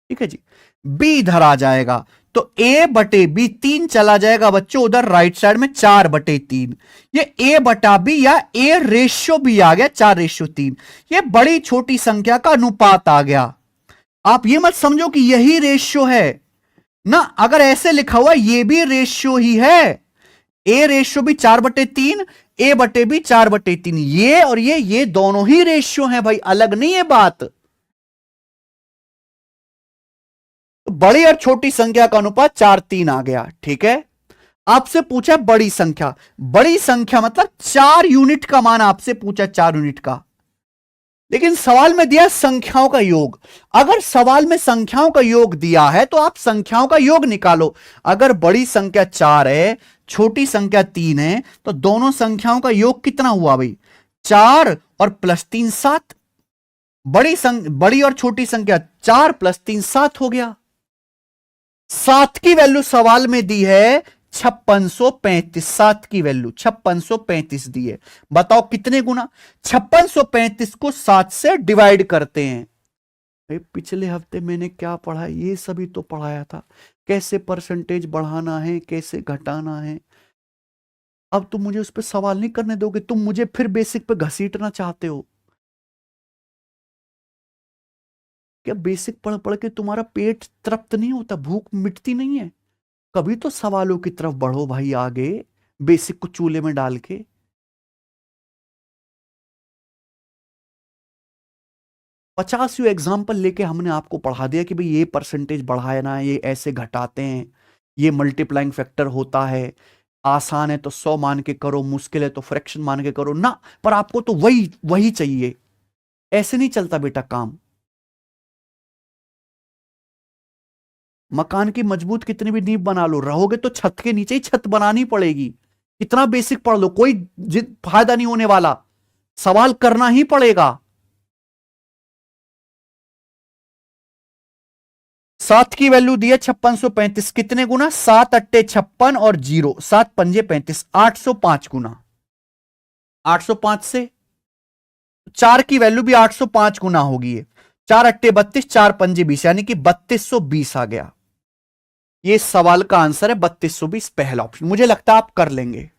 ठीक है जी। बी इधर आ जाएगा तो a बटे बी 3 चला जाएगा बच्चों उधर राइट साइड में, 4/3, ये a बटा बी या a रेशियो भी आ गया, 4/3, ये बड़ी छोटी संख्या का अनुपात आ गया। आप ये मत समझो कि यही रेशियो है ना, अगर ऐसे लिखा हुआ ये भी रेशियो ही है, a रेशियो भी 4/3, a बटे भी 4/3, ये और ये दोनों ही रेशियो हैं भाई, अलग नहीं है बात। तो बड़ी और छोटी संख्या का अनुपात 4:3 आ गया, ठीक है। आपसे पूछा बड़ी संख्या, बड़ी संख्या मतलब 4 यूनिट का मान आपसे पूछा, 4 यूनिट का, लेकिन सवाल में दिया संख्याओं का योग। अगर सवाल में संख्याओं का योग दिया है तो आप संख्याओं का योग निकालो। अगर बड़ी संख्या 4 है, छोटी संख्या 3 है, तो दोनों संख्याओं का योग कितना हुआ भाई, 4 और प्लस 3 7, बड़ी और छोटी संख्या 4 प्लस 3 7 हो गया। 7 की वैल्यू सवाल में दी है 5635, 7 की वैल्यू 5635 दी है, बताओ कितने गुना। 5635 को 7 से डिवाइड करते हैं। पिछले हफ्ते मैंने क्या पढ़ा, ये सभी तो पढ़ाया था, कैसे परसेंटेज बढ़ाना है, कैसे घटाना है। अब तुम मुझे उस पर सवाल नहीं करने दोगे, तुम मुझे फिर बेसिक पे घसीटना चाहते हो क्या? बेसिक पढ़ पढ़ के तुम्हारा पेट तृप्त नहीं होता, भूख मिटती नहीं है? कभी तो सवालों की तरफ बढ़ो भाई आगे, बेसिक को चूल्हे में डाल के। पचासियों एग्जाम्पल लेके हमने आपको पढ़ा दिया कि भाई ये परसेंटेज बढ़ाना है, ये ऐसे घटाते हैं, ये मल्टीप्लाइंग फैक्टर होता है, आसान है तो 100 मान के करो, मुश्किल है तो फ्रैक्शन मान के करो ना, पर आपको तो वही वही चाहिए, ऐसे नहीं चलता बेटा काम। मकान की मजबूत कितनी भी नींव बना लो, रहोगे तो छत के नीचे ही छत बनानी पड़ेगी। कितना बेसिक पढ़ लो, कोई फायदा नहीं होने वाला, सवाल करना ही पड़ेगा। 7 की वैल्यू दी है 5635, कितने गुना? 7 अट्टे 56 और 0, 7 पंजे 35, 805 गुना। 805 से 4 की वैल्यू भी 805 गुना होगी। 4 अट्टे 32, 4 पंजे 20, यानी कि 3220 आ गया। ये सवाल का आंसर है 3220, पहला ऑप्शन। मुझे लगता है आप कर लेंगे।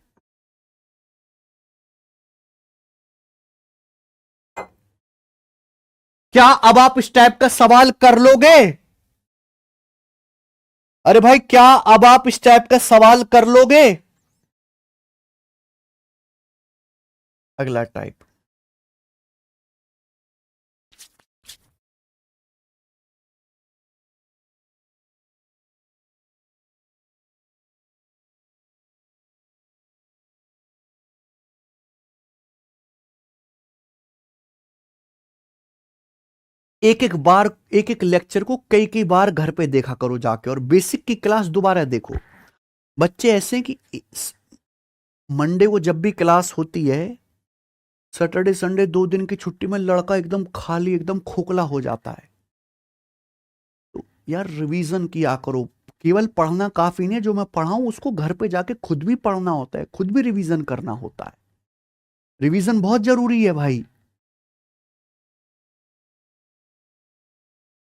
क्या अब आप इस टाइप का सवाल कर लोगे? अरे भाई, क्या अब आप इस टाइप का सवाल कर लोगे? अगला टाइप। एक एक बार, एक एक लेक्चर को कई कई बार घर पे देखा करो जाके, और बेसिक की क्लास दोबारा देखो। बच्चे ऐसे हैं कि मंडे को जब भी क्लास होती है, सैटरडे संडे 2 दिन की छुट्टी में लड़का एकदम खाली, एकदम खोखला हो जाता है। तो यार रिवीजन किया करो। केवल पढ़ना काफी नहीं है, जो मैं पढ़ाऊं उसको घर पे जाके खुद भी पढ़ना होता है, खुद भी रिवीजन करना होता है। रिवीजन बहुत जरूरी है भाई।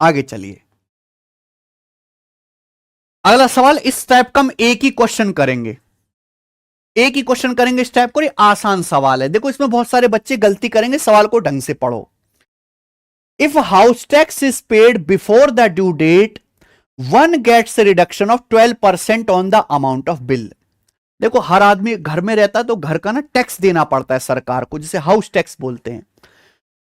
आगे चलिए, अगला सवाल इस टाइप का हम एक ही क्वेश्चन करेंगे, एक ही क्वेश्चन करेंगे इस टाइप को। ये आसान सवाल है, देखो इसमें बहुत सारे बच्चे गलती करेंगे, सवाल को ढंग से पढ़ो। If house tax is paid before the due date, one gets reduction of 12% on the amount of bill. देखो हर आदमी घर में रहता है तो घर का ना टैक्स देना पड़ता है सरकार को, जिसे हाउस टैक्स बोलते हैं।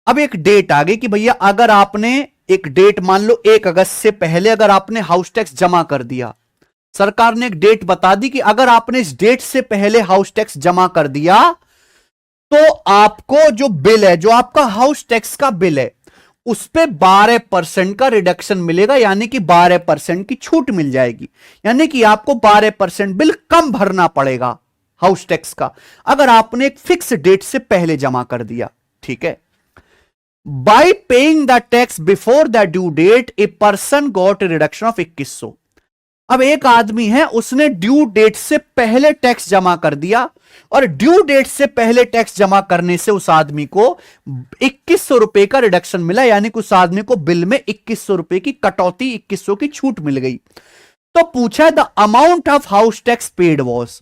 अब एक डेट आ गई कि भैया अगर आपने एक डेट, मान लो 1 अगस्त से पहले अगर आपने हाउस टैक्स जमा कर दिया, सरकार ने एक डेट बता दी कि अगर आपने इस डेट से पहले हाउस टैक्स जमा कर दिया तो आपको जो बिल है, जो आपका हाउस टैक्स का बिल है, उस पे 12% का रिडक्शन मिलेगा, यानी कि 12% की छूट मिल जाएगी। यानी कि आपको 12% बिल कम भरना पड़ेगा हाउस टैक्स का, अगर आपने एक फिक्स डेट से पहले जमा कर दिया। ठीक है। By paying the tax before the due date, a person got a reduction of 2100। अब एक आदमी है, उसने ड्यू डेट से पहले टैक्स जमा कर दिया, और ड्यू डेट से पहले टैक्स जमा करने से उस आदमी को 2100 रुपए का रिडक्शन मिला, यानी कि उस आदमी को बिल में 2100 रुपए की कटौती, 2100 की छूट मिल गई। तो पूछा the amount of house tax paid was.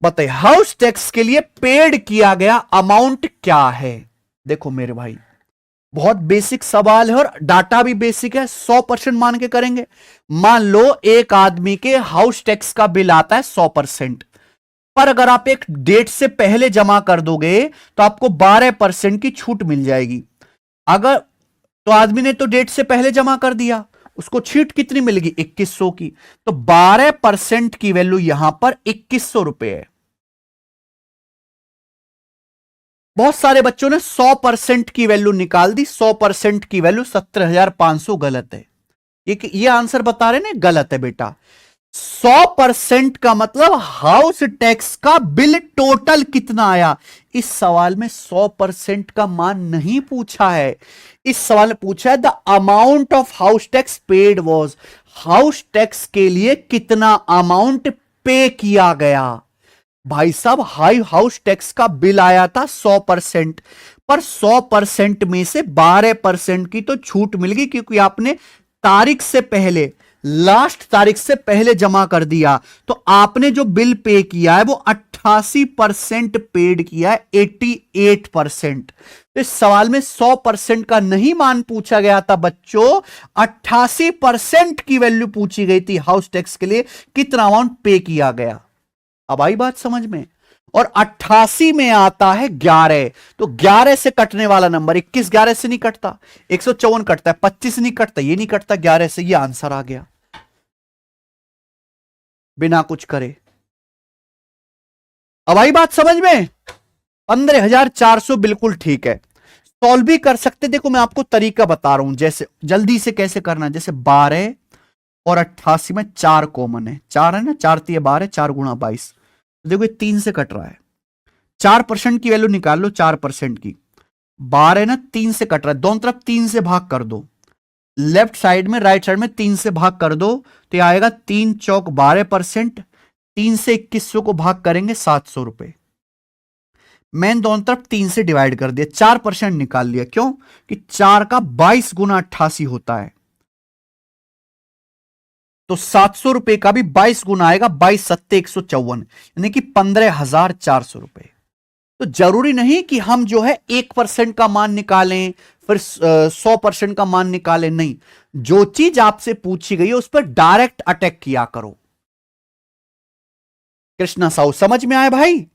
बताइए हाउस टैक्स के लिए पेड किया गया अमाउंट क्या है? देखो मेरे भाई, बहुत बेसिक सवाल है और डाटा भी बेसिक है, 100% मान के करेंगे। मान लो एक आदमी के हाउस टैक्स का बिल आता है 100%, पर अगर आप एक डेट से पहले जमा कर दोगे तो आपको 12% की छूट मिल जाएगी। अगर तो आदमी ने तो डेट से पहले जमा कर दिया, उसको छूट कितनी मिलेगी? 2100 की। तो 12% की वैल्यू यहां पर 2100 रुपए है। बहुत सारे बच्चों ने 100% की वैल्यू निकाल दी, 100% की वैल्यू 17,500 गलत है। ये आंसर बता रहे ना गलत है बेटा। 100% का मतलब हाउस टैक्स का बिल टोटल कितना आया। इस सवाल में 100% का मान नहीं पूछा है, इस सवाल में पूछा है the amount of house tax paid was. House tax के लिए कितना अमाउंट पे किया गया। भाई साहब, हाई हाउस टैक्स का बिल आया था 100%, पर 100% में से 12% की तो छूट मिल गई, क्योंकि आपने तारीख से पहले, लास्ट तारीख से पहले जमा कर दिया। तो आपने जो बिल पे किया है वो 88% पेड किया है, 88%। तो इस सवाल में 100% का नहीं मान पूछा गया था बच्चों, 88% की वैल्यू पूछी गई थी हाउस टैक्स के लिए, कितना अमाउंट पे किया गया। अब आई बात समझ में। और 88 में आता है 11, तो 11 से कटने वाला नंबर 21 11 से नहीं कटता, 154 कटता है, 25 नहीं कटता, ये नहीं कटता 11 से। ये आंसर आ गया बिना कुछ करे। अब आई बात समझ में। 15,400 बिल्कुल ठीक है, सॉल्व भी कर सकते। देखो मैं आपको तरीका बता रहा हूं, जैसे जल्दी से कैसे करना है। जैसे 12 और 88 में 4 कॉमन है, 4 है ना, 4 3 12, 4 गुणा 22। देखो ये 3 से कट रहा है, 4% की वैल्यू निकाल लो, 4% की। 12 ना 3 से कट रहा है, दोनों तरफ 3 से भाग कर दो, लेफ्ट साइड में राइट साइड में 3 से भाग कर दो तो आएगा 3 चौक 12%। 3 से 2100 को भाग करेंगे 700 रुपए। मैंने दोनों तरफ 3 से डिवाइड कर दिया, 4% निकाल लिया। क्यों कि 4 का 22 गुना 88 होता है, तो 700 रुपए का भी 22 गुना आएगा, 22 सत्ते 154, यानी कि 15,400 रुपए। तो जरूरी नहीं कि हम जो है 1% का मान निकालें फिर 100% का मान निकालें, नहीं, जो चीज आपसे पूछी गई है उस पर डायरेक्ट अटैक किया करो। कृष्णा साहू समझ में आया भाई?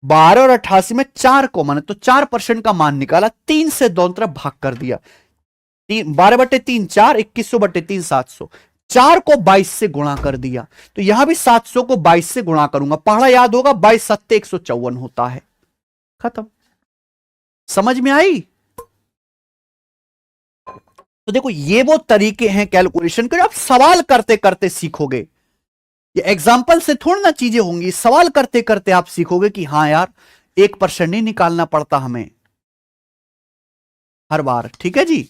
12 और 88 में 4 कॉमन है, तो 4% का मान निकाला, 3 से दोनों तरफ भाग कर दिया। 12/3 4, 2100/3 700, 4 को 22 से गुणा कर दिया, तो यहां भी 700 को 22 से गुणा करूंगा, पढ़ा याद होगा, 22 सत्ते 154 होता है। खत्म। समझ में आई? तो देखो ये वो तरीके हैं कैलकुलेशन के, आप सवाल करते करते सीखोगे। ये एग्जाम्पल से थोड़ी ना चीजें होंगी, सवाल करते करते आप सीखोगे कि हां यार 1% नहीं निकालना पड़ता हमें हर बार। ठीक है जी,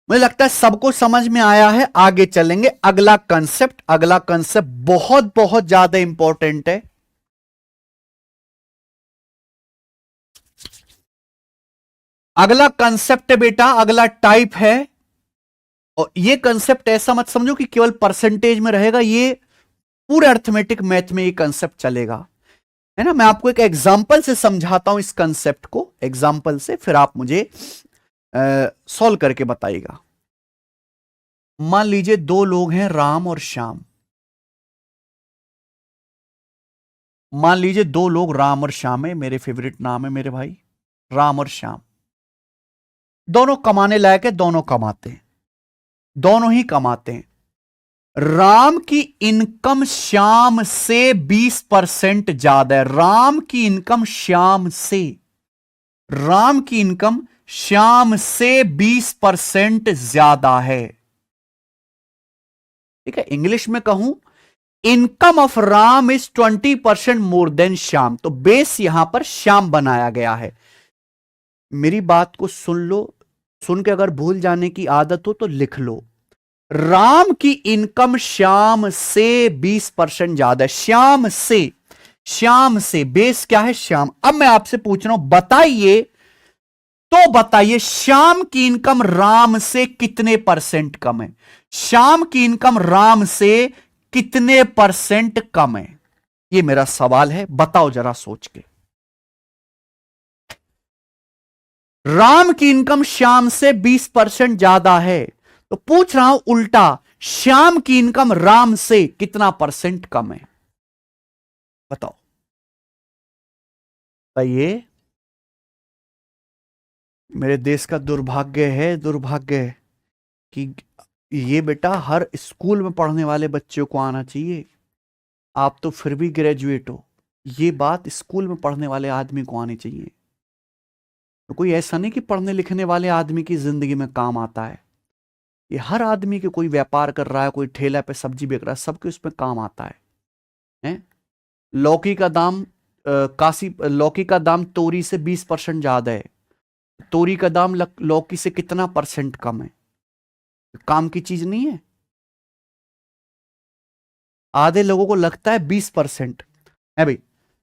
मुझे लगता है सबको समझ में आया है। आगे चलेंगे, अगला कंसेप्ट, अगला कंसेप्ट बहुत बहुत ज्यादा इंपॉर्टेंट है। अगला कंसेप्ट है बेटा, अगला टाइप है, और ये कंसेप्ट ऐसा मत समझो कि केवल परसेंटेज में रहेगा, ये पूरे अर्थमेटिक मैथ में ये कंसेप्ट चलेगा, है ना। मैं आपको एक एग्जांपल से समझाता हूं इस कंसेप्ट को, एग्जांपल से, फिर आप मुझे सॉल्व करके बताइएगा। मान लीजिए 2 लोग हैं, राम और श्याम। मान लीजिए 2 लोग राम और श्याम है, मेरे फेवरेट नाम है मेरे भाई, राम और श्याम। दोनों कमाने लायक है, दोनों कमाते हैं, दोनों ही कमाते हैं। राम की इनकम श्याम से 20% ज्यादा है। राम की इनकम श्याम से, राम की इनकम श्याम से 20% ज्यादा है। ठीक है, इंग्लिश में कहूं, income of Ram is 20% more than Shyam, तो बेस यहां पर श्याम बनाया गया है। मेरी बात को सुन लो, सुन के अगर भूल जाने की आदत हो तो लिख लो। राम की इनकम श्याम से 20% ज्यादा है, श्याम से, श्याम से, बेस क्या है श्याम। अब मैं आपसे पूछ रहा हूं, बताइए, तो बताइए श्याम की इनकम राम से कितने परसेंट कम है? श्याम की इनकम राम से कितने परसेंट कम है? ये मेरा सवाल है, बताओ जरा सोच के। राम की इनकम श्याम से 20% ज्यादा है, तो पूछ रहा हूं उल्टा, श्याम की इनकम राम से कितना परसेंट कम है? बताओ बताइए। मेरे देश का दुर्भाग्य है, दुर्भाग्य है कि ये बेटा हर स्कूल में पढ़ने वाले बच्चों को आना चाहिए। आप तो फिर भी ग्रेजुएट हो, ये बात स्कूल में पढ़ने वाले आदमी को आनी चाहिए। तो कोई ऐसा नहीं कि पढ़ने लिखने वाले आदमी की जिंदगी में काम आता है, ये हर आदमी के, कोई व्यापार कर रहा है, कोई ठेला पे सब्जी बेच रहा है, सबके उसमें काम आता है? लौकी का दाम लौकी का दाम तोरी से 20% ज्यादा है, तोरी का दाम लौकी से कितना परसेंट कम है? काम की चीज नहीं है। आधे लोगों को लगता है 20% है भाई।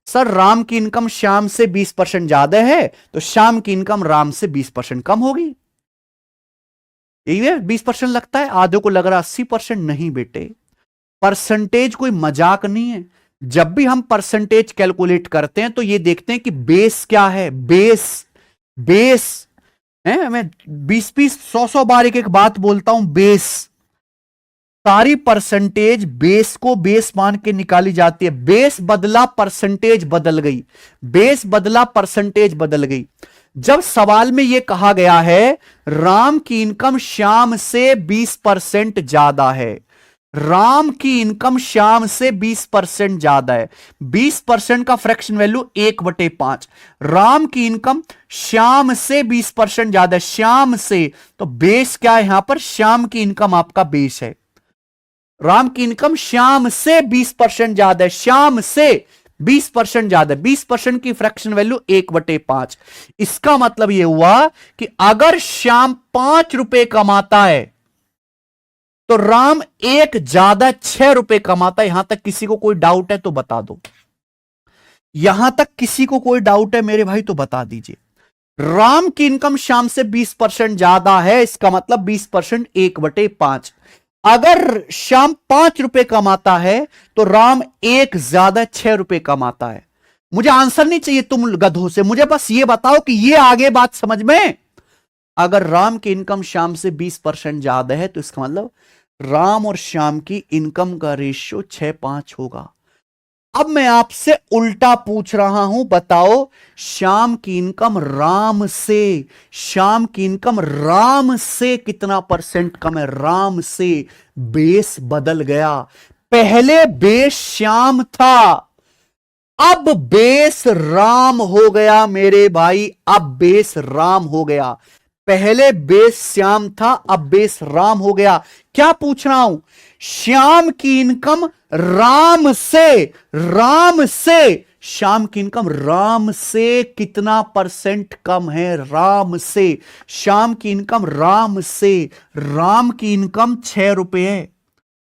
सर राम की इनकम श्याम से 20% ज्यादा है, तो श्याम की इनकम राम से 20% कम होगी। यही है, 20% लगता है, आधे को लग रहा 80%। नहीं बेटे, परसेंटेज कोई मजाक नहीं है। जब भी हम परसेंटेज कैलकुलेट करते हैं तो ये देखते हैं कि बेस क्या है, बेस, बेस है। मैं 20-20 100 बार एक एक बात बोलता हूं, बेस। सारी परसेंटेज बेस को बेस मान के निकाली जाती है। बेस बदला, परसेंटेज बदल गई, बेस बदला, परसेंटेज बदल गई। जब सवाल में यह कहा गया है राम की इनकम श्याम से 20% ज्यादा है, राम की इनकम श्याम से 20% ज्यादा है, 20% का फ्रैक्शन वैल्यू 1/5, राम की इनकम श्याम से 20% ज्यादा है, श्याम से, तो बेस क्या है यहां पर? श्याम की इनकम आपका बेस है। राम की इनकम श्याम से 20% ज्यादा है, श्याम से 20% ज्यादा, 20% की फ्रैक्शन वैल्यू 1/5। इसका मतलब यह हुआ कि अगर श्याम 5 रुपए कमाता है तो राम एक ज्यादा 6 रुपए कमाता है। यहां तक किसी को कोई डाउट है तो बता दो, यहां तक किसी को कोई डाउट है मेरे भाई तो बता दीजिए। राम की इनकम श्याम से 20% ज्यादा है, इसका मतलब 20% 1/5। अगर श्याम 5 रुपए कमाता है तो राम एक ज्यादा 6 रुपए कमाता है। मुझे आंसर नहीं चाहिए तुम गधों से, मुझे बस ये बताओ कि ये आगे बात समझ में। अगर राम की इनकम श्याम से 20% ज्यादा है तो इसका मतलब राम और श्याम की इनकम का रेशियो 6:5 होगा। अब मैं आपसे उल्टा पूछ रहा हूं, बताओ श्याम की इनकम राम से, श्याम की इनकम राम से कितना परसेंट कम है? राम से बेस बदल गया। पहले बेस श्याम था, अब बेस राम हो गया मेरे भाई, अब बेस राम हो गया। पहले बेस श्याम था, अब बेस राम हो गया। क्या पूछ रहा हूं? श्याम की इनकम राम से, राम से श्याम की इनकम राम से कितना परसेंट कम है? राम से श्याम की इनकम राम से, राम की इनकम 6 रुपए है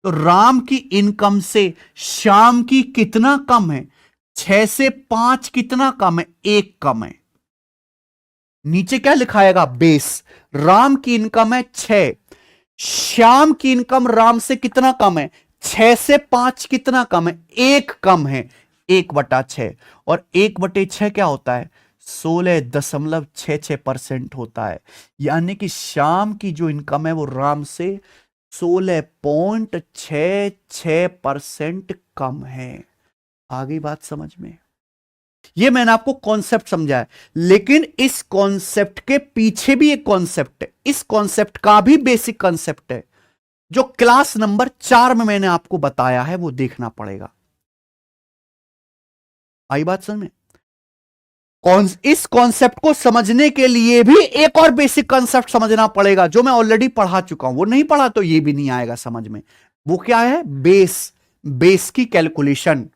तो राम की इनकम से श्याम की कितना कम है? 6 से 5 कितना कम है? 1 कम है। नीचे क्या लिखाएगा? बेस। राम की इनकम है 6, श्याम की इनकम राम से कितना कम है? 6 से 5 कितना कम है? 1 कम है, 1/6। और 1/6 क्या होता है? 16.66% होता है। यानी कि श्याम की जो इनकम है वो राम से 16.66% कम है। आ गई बात समझ में? ये मैंने आपको कॉन्सेप्ट समझा है, लेकिन इस कॉन्सेप्ट के पीछे भी एक कॉन्सेप्ट है। इस कॉन्सेप्ट का भी बेसिक कॉन्सेप्ट है जो क्लास नंबर 4 में मैंने आपको बताया है, वो देखना पड़ेगा। आई बात समझ में? इस कॉन्सेप्ट को समझने के लिए भी एक और बेसिक कॉन्सेप्ट समझना पड़ेगा जो मैं ऑलरेडी पढ़ा चुका हूं। वो नहीं पढ़ा तो ये भी नहीं आएगा समझ में। वो क्या है? बेस। बेस की कैलकुलेशन।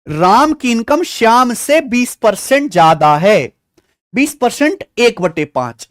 राम की इनकम श्याम से 20% ज्यादा है। 20% 1/5,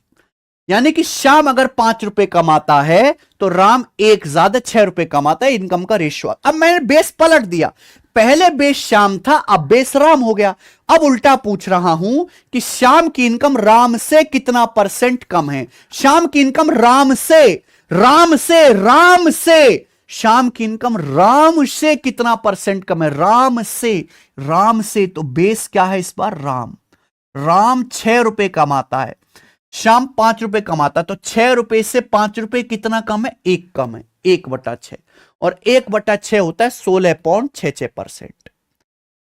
यानी कि श्याम अगर 5 रुपए कमाता है तो राम एक ज्यादा 6 रुपए कमाता है। इनकम का रेशियो। अब मैंने बेस पलट दिया, पहले बेस श्याम था, अब बेस राम हो गया। अब उल्टा पूछ रहा हूं कि श्याम की इनकम राम से कितना परसेंट कम है? श्याम की इनकम राम से, राम से, राम से श्याम की इनकम राम से कितना परसेंट कम है? राम से, राम से। तो बेस क्या है इस बार? राम। राम 6 रुपए कमाता है, श्याम 5 रुपए कमाता, तो 6 रुपए से 5 रुपए कितना कम है? 1 कम है, 1/6। और 1/6 होता है 16.66%।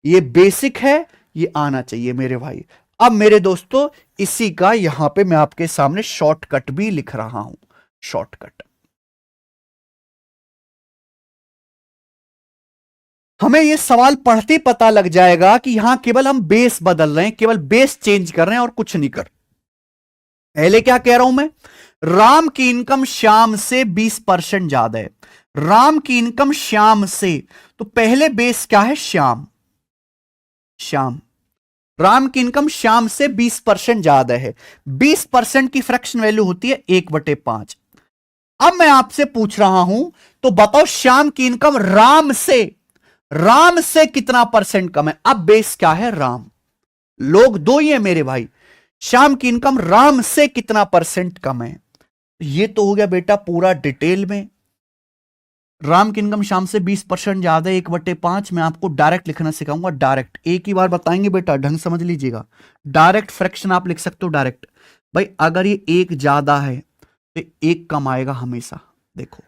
ये बेसिक है, ये आना चाहिए मेरे भाई। अब मेरे दोस्तों इसी का यहां पे मैं आपके सामने शॉर्टकट भी लिख रहा हूं। शॉर्टकट हमें यह सवाल पढ़ते पता लग जाएगा कि यहां केवल हम बेस बदल रहे हैं, केवल बेस चेंज कर रहे हैं और कुछ नहीं कर। पहले क्या कह रहा हूं मैं? राम की इनकम श्याम से 20% ज्यादा है। राम की इनकम श्याम से, तो पहले बेस क्या है? श्याम। श्याम, राम की इनकम श्याम से 20% ज्यादा है। 20% की फ्रैक्शन वैल्यू होती है 1/5। अब मैं आपसे पूछ रहा हूं तो बताओ श्याम की इनकम राम से, राम से कितना परसेंट कम है? अब बेस क्या है? राम। लोग दो ही है मेरे भाई। श्याम की इनकम राम से कितना परसेंट कम है? ये तो हो गया बेटा पूरा डिटेल में। राम की इनकम श्याम से 20% ज्यादा है, 1/5। मैं आपको डायरेक्ट लिखना सिखाऊंगा। डायरेक्ट एक ही बार बताएंगे बेटा, ढंग समझ लीजिएगा। डायरेक्ट फ्रैक्शन आप लिख सकते हो डायरेक्ट। भाई अगर ये 1 ज्यादा है तो 1 कम आएगा हमेशा। देखो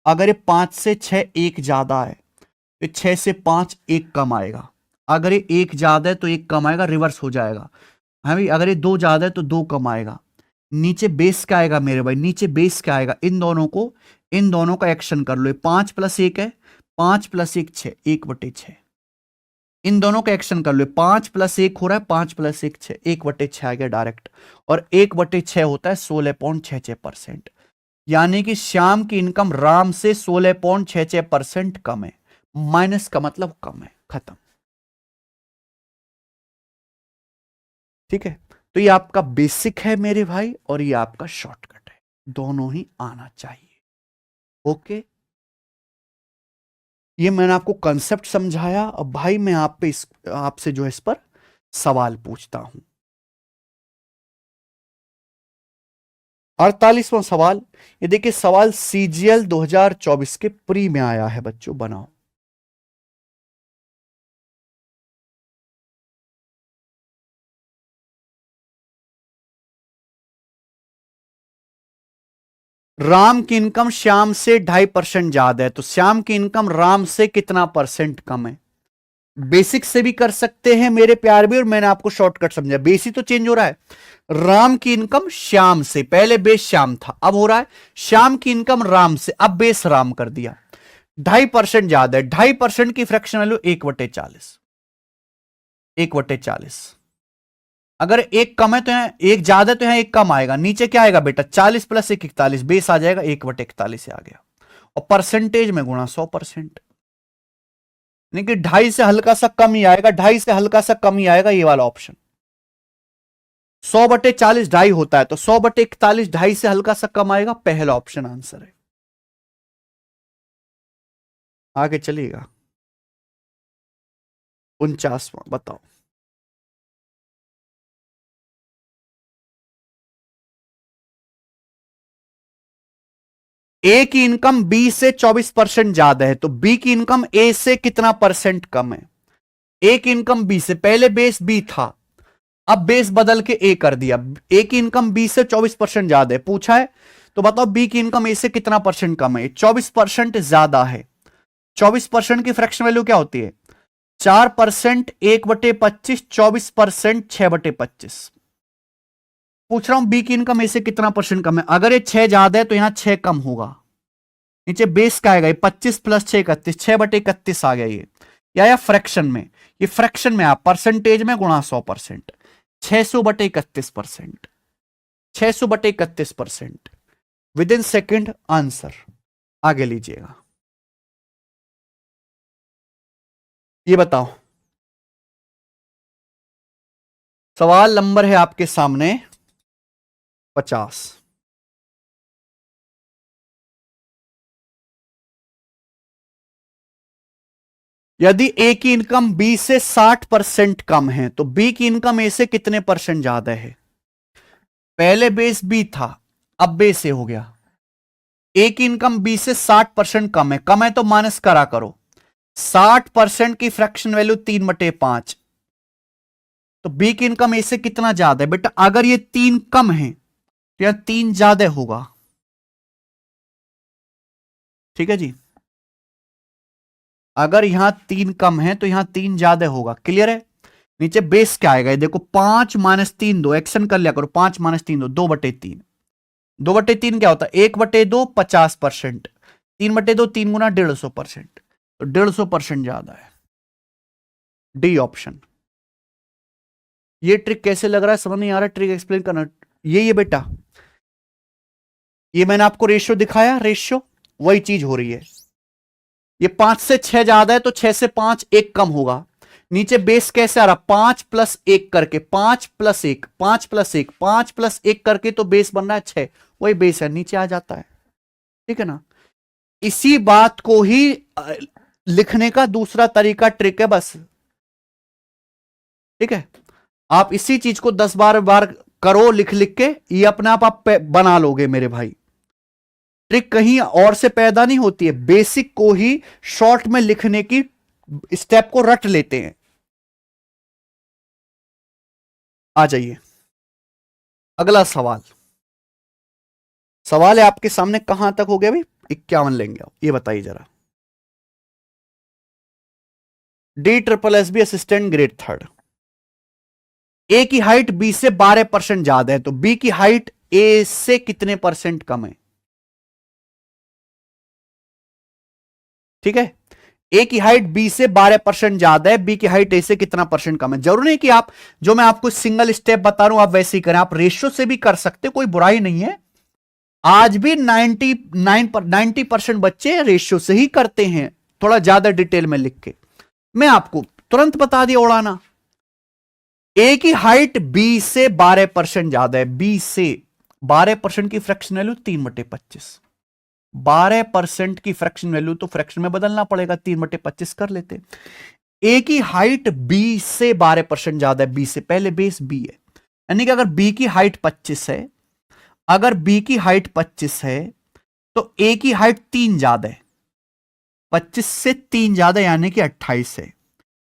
अगर ये 5 से 6 1 ज्यादा है तो 6 से 5 1 कम आएगा। अगर ये 1 ज्यादा है तो 1 कम आएगा, रिवर्स हो जाएगा। हाँ भाई अगर ये 2 ज्यादा है तो 2 कम आएगा। नीचे बेस क्या आएगा मेरे भाई? नीचे बेस क्या आएगा? इन दोनों का एक्शन कर लो। 5 + 1 है, 5 + 1 6, 1/6। इन दोनों का एक्शन कर लो। 5 + 1 हो रहा है, 5 + 1 6, 1/6 आ गया डायरेक्ट। और 1/6 होता है 16.66%। यानी कि श्याम की इनकम राम से 16.66% कम है। माइनस का मतलब कम है, खत्म। ठीक है, तो ये आपका बेसिक है मेरे भाई, और ये आपका शॉर्टकट है, दोनों ही आना चाहिए। ओके, ये मैंने आपको कंसेप्ट समझाया। अब भाई मैं आपसे जो है इस पर सवाल पूछता हूं। 48वां सवाल, ये देखिए सवाल CGL 2024 के प्री में आया है बच्चों, बनाओ। राम की इनकम श्याम से 2.5% ज्यादा है, तो श्याम की इनकम राम से कितना परसेंट कम है? बेसिक से भी कर सकते हैं मेरे प्यार भी, और मैंने आपको शॉर्टकट समझा। बेसिक तो चेंज हो रहा है, राम की इनकम श्याम से, पहले बेस श्याम था, अब हो रहा है श्याम की इनकम राम से, अब बेस राम कर दिया। 2.5% ज्यादा है, 2.5% की फ्रैक्शन वैल्यू 1/40, 1/40। अगर एक कम है तो यहां एक ज्यादा, तो यहां एक कम आएगा, नीचे क्या आएगा बेटा, 40 + 1 41, बेस आ जाएगा 1/41 से आ गया, और परसेंटेज में गुणा 100%, यानी कि 2.5 से हल्का सा कम ही आएगा, 2.5 से हल्का सा कम ही आएगा ये वाला ऑप्शन। 100/40 2.5 होता है, तो 100/41 2.5 से हल्का सा कम आएगा, पहला ऑप्शन आंसर है। आगे चलिएगा, 49वां बताओ। ए की इनकम बी से 24% ज्यादा है, तो बी की इनकम ए से कितना परसेंट कम है? ए की इनकम बी से, पहले बेस बी था, अब बेस बदल के ए कर दिया। ए की इनकम बी से 24% ज्यादा है, पूछा है तो बताओ बी की इनकम ए से कितना परसेंट कम है? 24% ज्यादा है। 24% की फ्रैक्शन वैल्यू क्या होती है? 4% 1/25, 24% 6/25। पूछ रहा हूं बी की इनकम ए से कितना परसेंट कम है। अगर ये 6 ज्यादा है तो यहां 6 कम होगा, नीचे बेस का आएगा, ये 25 + 6 31, 6/31 आ गया ये, या फ्रैक्शन में, ये फ्रैक्शन में आप परसेंटेज में गुणा 100%, 600/31%, 600/31%, विद इन सेकेंड आंसर। आगे लीजिएगा, ये बताओ, सवाल नंबर है आपके सामने 50। यदि ए की इनकम बी से 60% कम है, तो बी की इनकम ए से कितने परसेंट ज्यादा है? पहले बेस बी था, अब बेस ए हो गया। ए की इनकम बी से 60% कम है तो माइनस करा करो। 60% की फ्रैक्शन वैल्यू 3/5, तो बी की इनकम ए से कितना ज्यादा है बेटा? अगर ये 3 कम है तो यहां 3 ज्यादा होगा, ठीक है जी। अगर यहां 3 कम है तो यहां 3 ज्यादा होगा, क्लियर है। नीचे बेस क्या आएगा, ये देखो 5 - 3 2, एक्शन कर लिया करो, 5 - 3 2, 2/3। 2/3 क्या होता है? 1/2 50%, 3/2 3 गुना 150%, तो 150% ज्यादा है। D option. ये ट्रिक कैसे लग रहा है, समझ नहीं आ रहा, ट्रिक एक्सप्लेन करना। ये बेटा, ये मैंने आपको रेशियो दिखाया, रेशियो वही चीज हो रही है। ये 5 से 6 ज्यादा है तो 6 से 5 1 कम होगा। नीचे बेस कैसे आ रहा? 5 + 1 करके, 5 + 1, 5 + 1, 5 + 1 करके तो बेस बन रहा है 6, वही बेस है, नीचे आ जाता है, ठीक है ना। इसी बात को ही लिखने का दूसरा तरीका ट्रिक है बस, ठीक है। आप इसी चीज को 10 बार करो लिख लिख के, ये अपने आप बना लोगे मेरे भाई। ट्रिक कहीं और से पैदा नहीं होती है, बेसिक को ही शॉर्ट में लिखने की स्टेप को रट लेते हैं। आ जाइए, अगला सवाल। सवाल है आपके सामने, कहां तक हो गया भाई? 51 लेंगे आप, ये बताइए जरा। DSSB असिस्टेंट ग्रेड 3, ए की हाइट बी से 12% ज्यादा है, तो बी की हाइट ए से कितने परसेंट कम है? ठीक है, ए की हाइट बी से 12% ज्यादा है, बी की हाइट ए से कितना परसेंट कम है। जरूरी नहीं कि आप जो मैं आपको सिंगल स्टेप बता रहा हूं आप वैसे ही करें, आप रेशियो से भी कर सकते, कोई बुराई नहीं है। आज भी 90% बच्चे रेशियो से ही करते हैं। थोड़ा ज्यादा डिटेल में लिख के मैं आपको तुरंत बता दिया उड़ाना। ए की हाइट बी से 12% ज्यादा है। बी से 12% की फ्रैक्शन वैल्यू 3/25। 12% की फ्रैक्शन वैल्यू तो फ्रैक्शन में बदलना पड़ेगा, 3/25 कर लेते। ए की हाइट बी से 12% ज्यादा है। बी से पहले बेस बी है, यानी कि अगर बी की हाइट 25 है, अगर बी की हाइट 25 है तो ए की हाइट 3 ज्यादा है। 25 से 3 ज्यादा यानी कि 28 है।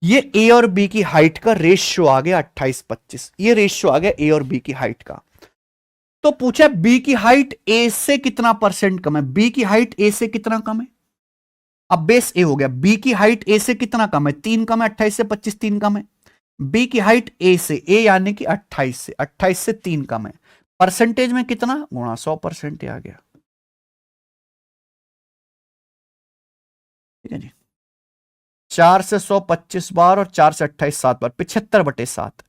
ये ए और बी की हाइट का रेशियो आ गया 28-25। ये रेशियो आ गया ए और बी की हाइट का। तो पूछा बी की हाइट ए से कितना परसेंट कम है। बी की हाइट ए से कितना कम है, अब बेस ए हो गया। बी की हाइट ए से कितना कम है, 3 कम है। 28 से 25 3 कम है। बी की हाइट ए से, ए यानी कि 28 से 3 कम है। परसेंटेज में कितना गुणा 100% आ गया। ठीक है जी। 4 से 100 25 बार और 4 से 28 7 बार, 75/7।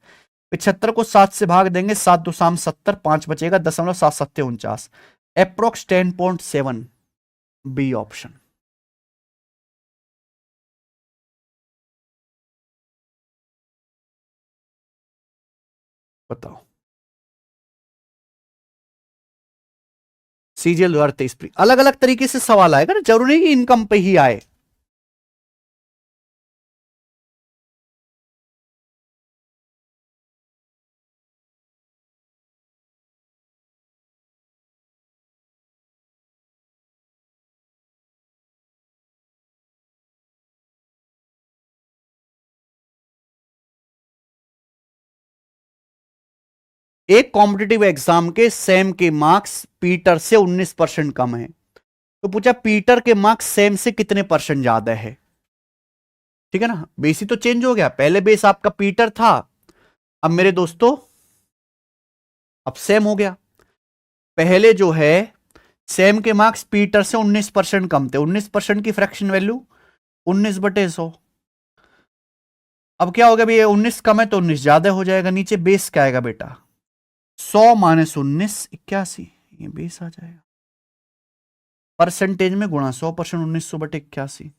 75 को 7 से भाग देंगे, 7 2 शाम 70, 5 बचेगा 0.749। Approx 10.7 B option. बताओ सीजीएल 2023 अलग अलग तरीके से सवाल आएगा ना, जरूरी नहीं कि इनकम पे ही आए। एक कॉम्पिटिटिव एग्जाम के सेम के मार्क्स पीटर से 19% कम है, तो पूछा पीटर के मार्क्स सेम से कितने परसेंट ज्यादा है। ठीक है ना, बेस ही तो चेंज हो गया। पहले बेस आपका पीटर था, अब मेरे दोस्तों अब सेम हो गया। पहले जो है सेम के मार्क्स पीटर से 19% कम थे। 19% की फ्रैक्शन वैल्यू 19/100। अब क्या हो गया भैया, 19 कम है तो 19 ज्यादा हो जाएगा। नीचे बेस क्या आएगा बेटा, 100 माइनस 19 81, ये बेस आ जाएगा। परसेंटेज में गुणा 100%, 1900/81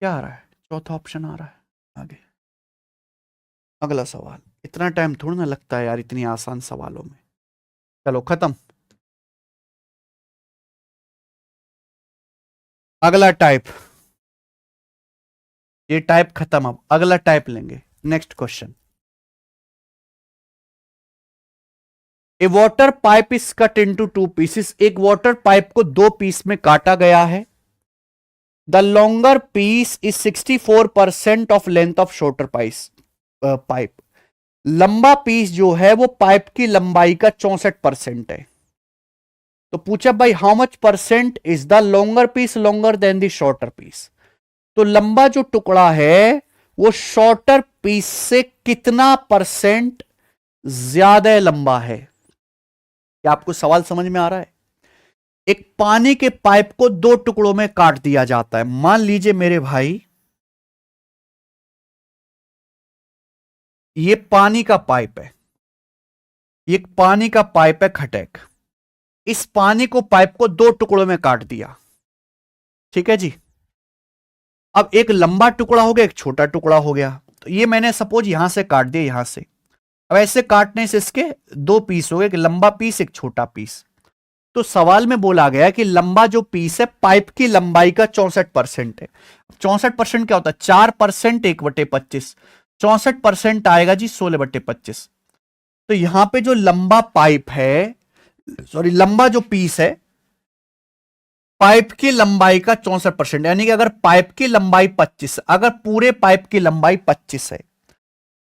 क्या आ रहा है, चौथा ऑप्शन आ रहा है। आगे अगला सवाल। इतना टाइम थोड़ा ना लगता है यार इतनी आसान सवालों में। चलो खत्म। अगला टाइप, ये टाइप खत्म। अब अगला टाइप लेंगे। Next question. A water pipe is cut into 2 pieces. एक वाटर पाइप को 2 पीस में काटा गया है। The longer piece is 64% of length of shorter pipe. लंबा पीस जो है वो पाइप की लंबाई का 64% है। तो पूछा भाई how much percent is the longer piece longer than the shorter piece. तो लंबा जो टुकड़ा है वो शॉर्टर पीस से कितना परसेंट ज्यादा लंबा है। क्या आपको सवाल समझ में आ रहा है। एक पानी के पाइप को 2 टुकड़ों में काट दिया जाता है। मान लीजिए मेरे भाई ये पानी का पाइप है, ये पानी का पाइप है खटेक। इस पानी को पाइप को 2 टुकड़ों में काट दिया। ठीक है जी। अब एक लंबा टुकड़ा हो गया, एक छोटा टुकड़ा हो गया। तो ये मैंने सपोज यहां से काट दिया, यहां से। अब ऐसे काटने से इसके 2 पीस हो गए, एक लंबा पीस एक छोटा पीस। तो सवाल में बोला गया कि लंबा जो पीस है पाइप की लंबाई का 64% है। 64% क्या होता है, 4% 1/25। 64% आएगा जी 16/25। तो यहां पे जो लंबा पाइप है, सॉरी लंबा जो पीस है पाइप की लंबाई का 64%, यानी कि अगर पाइप की लंबाई 25, अगर पूरे पाइप की लंबाई 25 है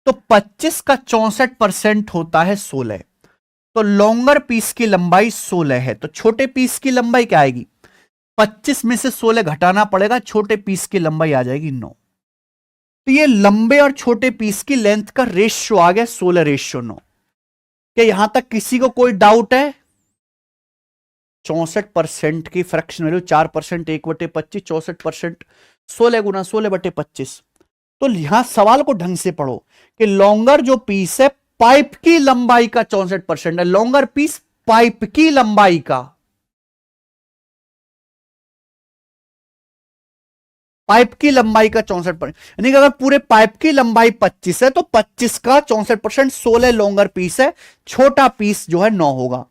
तो 25 का 64% होता है 16। तो लॉन्गर पीस की लंबाई 16 है, तो छोटे पीस की लंबाई क्या आएगी, 25 में से 16 घटाना पड़ेगा, छोटे पीस की लंबाई आ जाएगी 9। तो ये लंबे और छोटे पीस की लेंथ का रेशियो आ गया 16:9। क्या यहां तक किसी को कोई डाउट है। 64% की फ्रैक्शन वैल्यू 4% 1/25, 64% 16 गुना 16/25। तो यहां सवाल को ढंग से पढ़ो कि लॉन्गर जो पीस है पाइप की लंबाई का 64% है। लॉन्गर पीस पाइप की लंबाई का, पाइप की लंबाई का 64%, यानी कि अगर पूरे पाइप की लंबाई 25 है तो 25 का 64%, 16 लॉन्गर पीस है, छोटा पीस जो है 9 होगा।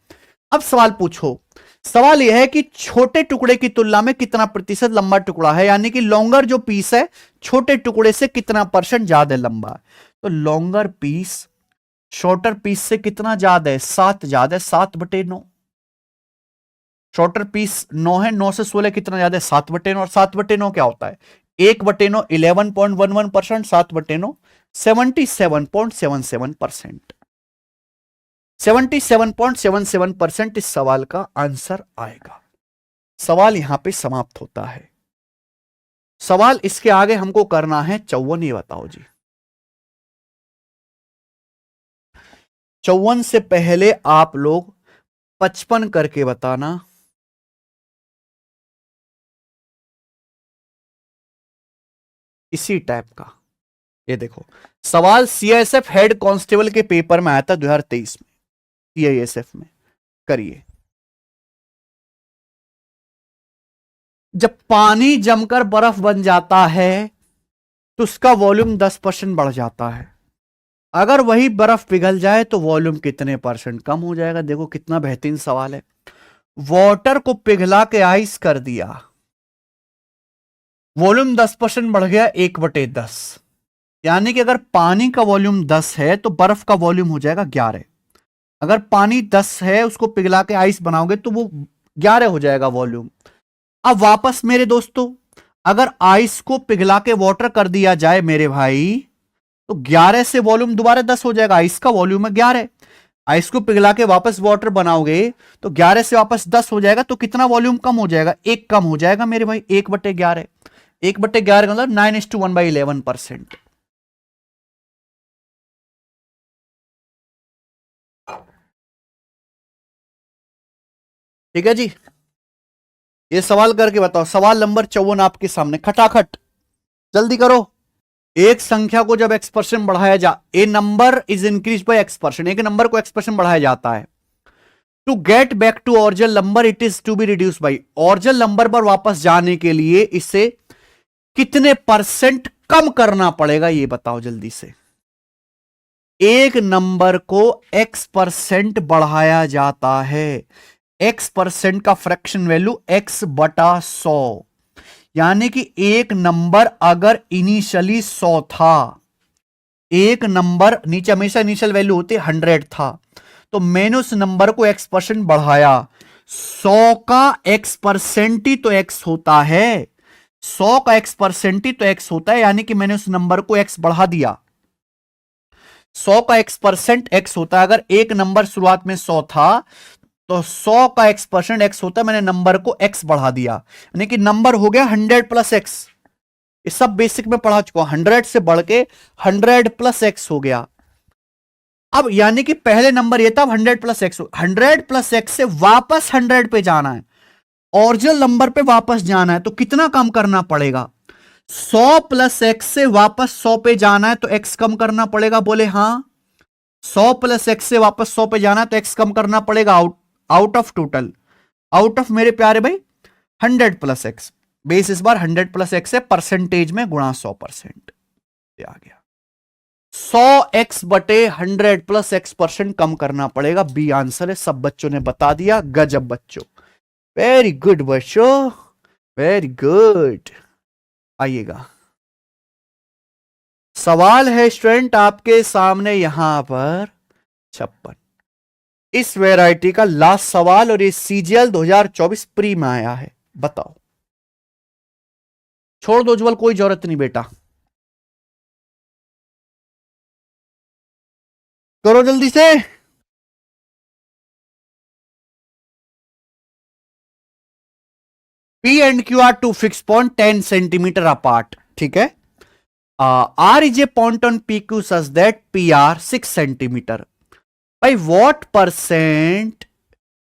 अब सवाल पूछो, सवाल यह है कि छोटे टुकड़े की तुलना में कितना प्रतिशत लंबा टुकड़ा है, यानी कि लॉन्गर जो पीस है छोटे टुकड़े से कितना % ज्यादा लंबा है। तो लॉन्गर पीस शॉर्टर पीस से कितना ज्यादा है, 7 ज्यादा है, 7/9। शॉर्टर पीस 9 है, 9 से 16 कितना ज्यादा है, 7/9। और 7/9 क्या होता है, 1/9 11.11%, 7/9 77.77%। 77.77% इस सवाल का आंसर आएगा। सवाल यहां पे समाप्त होता है। सवाल इसके आगे हमको करना है 54। ये बताओ जी, 54 से पहले आप लोग 55 करके बताना। इसी टाइप का ये देखो, सवाल सीआईएसएफ हेड कांस्टेबल के पेपर में आया था 2023 में, सीआईएसएफ में। करिए, जब पानी जमकर बर्फ बन जाता है तो उसका वॉल्यूम 10% बढ़ जाता है। अगर वही बर्फ पिघल जाए तो वॉल्यूम कितने % कम हो जाएगा। देखो कितना बेहतरीन सवाल है। वाटर को पिघला के आइस कर दिया, वॉल्यूम 10% बढ़ गया, 1/10। यानी कि अगर पानी का वॉल्यूम 10 है तो बर्फ का वॉल्यूम हो जाएगा 11। अगर पानी 10 है उसको पिघला के आइस बनाओगे तो वो 11 हो जाएगा वॉल्यूम। अब वापस मेरे दोस्तों, अगर आइस को पिघला के वाटर कर दिया जाए मेरे भाई, तो 11 से वॉल्यूम दोबारा 10 हो जाएगा। आइस का वॉल्यूम है 11, आइस को पिघला के वापस वाटर बनाओगे तो 11 से वापस 10 हो जाएगा। तो कितना वॉल्यूम कम हो जाएगा, 1 कम हो जाएगा मेरे भाई, 1/11। 1/11 का मतलब 9:1/11%। ठीक है जी, ये सवाल करके बताओ। सवाल नंबर 54 आपके सामने, खटाखट जल्दी करो। एक संख्या को जब x% बढ़ाया जा, A number is increase by x%, एक नंबर को x% बढ़ाया जाता है। To get back to original number it is to be reduce by, original number पर वापस जाने के लिए इसे कितने % कम करना पड़ेगा, ये बताओ जल्दी से। एक नंबर को x% बढ़ाया जाता है, x% का फ्रैक्शन वैल्यू x/100, यानी कि एक नंबर अगर इनिशियली 100 था, एक नंबर नीचे हमेशा इनिशियल वैल्यू होती 100 था, तो मैंने उस नंबर को x% बढ़ाया। 100 का x% ही तो x होता है, 100 का x% ही तो x होता है, यानी कि मैंने उस नंबर को x बढ़ा दिया। 100 का x% x होता है। अगर एक नंबर शुरुआत में 100 था तो 100 का x% x होता है, मैंने नंबर को x बढ़ा दिया, यानी कि नंबर हो गया 100 + x। ये सब बेसिक में पढ़ा चुका हूं, 100 से बढ़ के 100 + x हो गया। अब यानी कि पहले नंबर ये था 100 + x, 100 + x से वापस 100 पे जाना है, ओरिजिनल नंबर पे वापस जाना है, तो कितना कम करना पड़ेगा। 100 + x से वापस 100 पे जाना है तो x कम करना पड़ेगा, बोले हां। 100 + x से वापस 100 पे जाना है तो x कम करना पड़ेगा। Out of total, out of मेरे प्यारे भाई 100 + x, बेस इस बार 100 + x है, परसेंटेज में गुणा 100%। आ गया 100x/100 + x% कम करना पड़ेगा। बी आंसर है, सब बच्चों ने बता दिया। गजब बच्चों, वेरी गुड बच्चों, वेरी गुड। आइएगा, सवाल है स्टूडेंट आपके सामने यहां पर 56, इस वैरायटी का लास्ट सवाल, और ये सीजीएल 2024 प्री में आया है। बताओ, छोड़ दो उज्जवल, कोई जरूरत नहीं बेटा, करो जल्दी से। P and Q are two fixed point 10 centimeter apart. ठीक है, R is a point on PQ such that PR 6 centimeter. By what %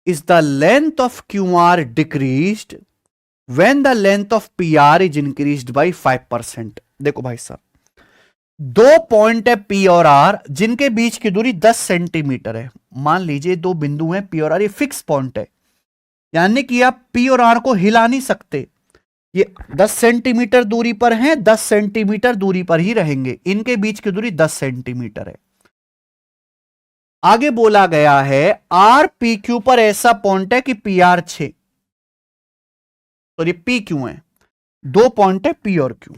is the length of QR decreased when the length of PR is increased by 5%? देखो भाई साहब, दो point है P और R जिनके बीच की दूरी 10 सेंटीमीटर है। मान लीजिए दो बिंदु हैं पी और आर, ये फिक्स पॉइंट है, यानी कि आप पी और आर को हिला नहीं सकते। ये 10 सेंटीमीटर दूरी पर हैं, 10 सेंटीमीटर दूरी पर ही रहेंगे, इनके बीच की दूरी 10 सेंटीमीटर है। आगे बोला गया है आर पी क्यू पर ऐसा पॉइंट है कि पी आर 6, तो ये पी क्यू है, दो पॉइंट है पी और क्यू,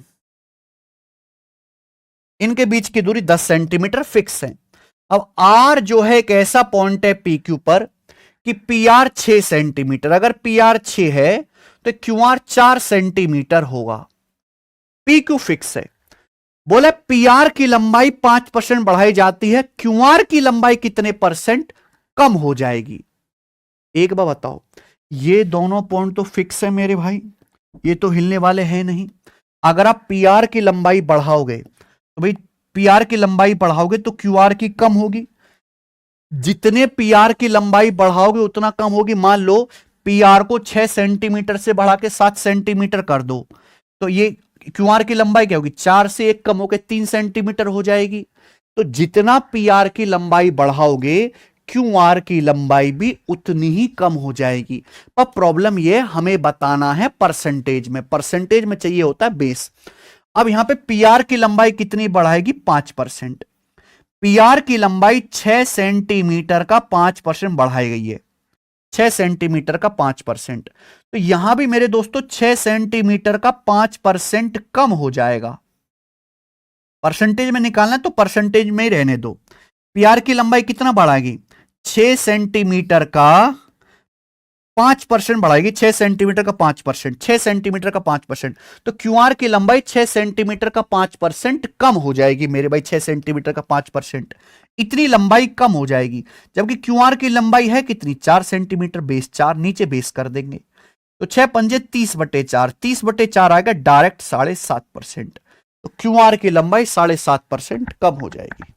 इनके बीच की दूरी 10 सेंटीमीटर फिक्स है। अब आर जो है एक ऐसा पॉइंट है पी क्यू पर कि पी आर 6 सेंटीमीटर, अगर पी आर 6 है तो क्यू आर 4 सेंटीमीटर होगा। पी क्यू फिक्स है। बोले पी आर की लंबाई 5% बढ़ाई जाती है, क्यू आर की लंबाई कितने परसेंट कम हो जाएगी? एक बार बताओ, ये दोनों पॉइंट तो फिक्स है मेरे भाई, ये तो हिलने वाले हैं नहीं। अगर आप पी आर की लंबाई बढ़ाओगे तो भाई पी आर की लंबाई बढ़ाओगे तो क्यू आर की कम होगी, जितने पी आर की लंबाई बढ़ाओगे उतना कम होगी। मान लो पी आर को 6 सेंटीमीटर से बढ़ा के 7 सेंटीमीटर कर दो, तो ये क्यू आर की लंबाई क्या होगी? 4 से 1 कम होकर 3 सेंटीमीटर हो जाएगी। तो जितना पी आर की लंबाई बढ़ाओगे क्यू आर की लंबाई भी उतनी ही कम हो जाएगी। पर प्रॉब्लम यह हमें बताना है परसेंटेज में, परसेंटेज में चाहिए होता है बेस। अब यहां पे पी आर की लंबाई कितनी बढ़ाएगी? 5%। पी आर की लंबाई 6 सेंटीमीटर का 5% बढ़ाई गई है, 6 सेंटीमीटर का 5%। तो यहां भी मेरे दोस्तों 6 सेंटीमीटर का 5% कम हो जाएगा। परसेंटेज में निकालना है तो परसेंटेज में ही रहने दो। पी आर की लंबाई कितना बढ़ाएगी? 6 सेंटीमीटर का 5% बढ़ाएगी, 6 सेंटीमीटर का 5%, 6 सेंटीमीटर का 5%। तो क्यू आर की लंबाई 6 सेंटीमीटर का 5% कम हो जाएगी मेरे भाई, 6 सेंटीमीटर का 5%, इतनी लंबाई कम हो जाएगी। जबकि क्यू आर की लंबाई है कितनी? 4 सेंटीमीटर, बेस 4, नीचे बेस कर देंगे तो 6 पंजे 30/4, 30/4 आएगा डायरेक्ट 7.5%। तो क्यू आर की लंबाई 7.5% कम हो जाएगी।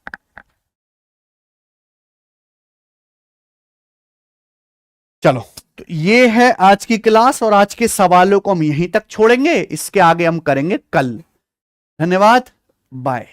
चलो, तो ये है आज की क्लास और आज के सवालों को हम यहीं तक छोड़ेंगे, इसके आगे हम करेंगे कल। धन्यवाद, बाय।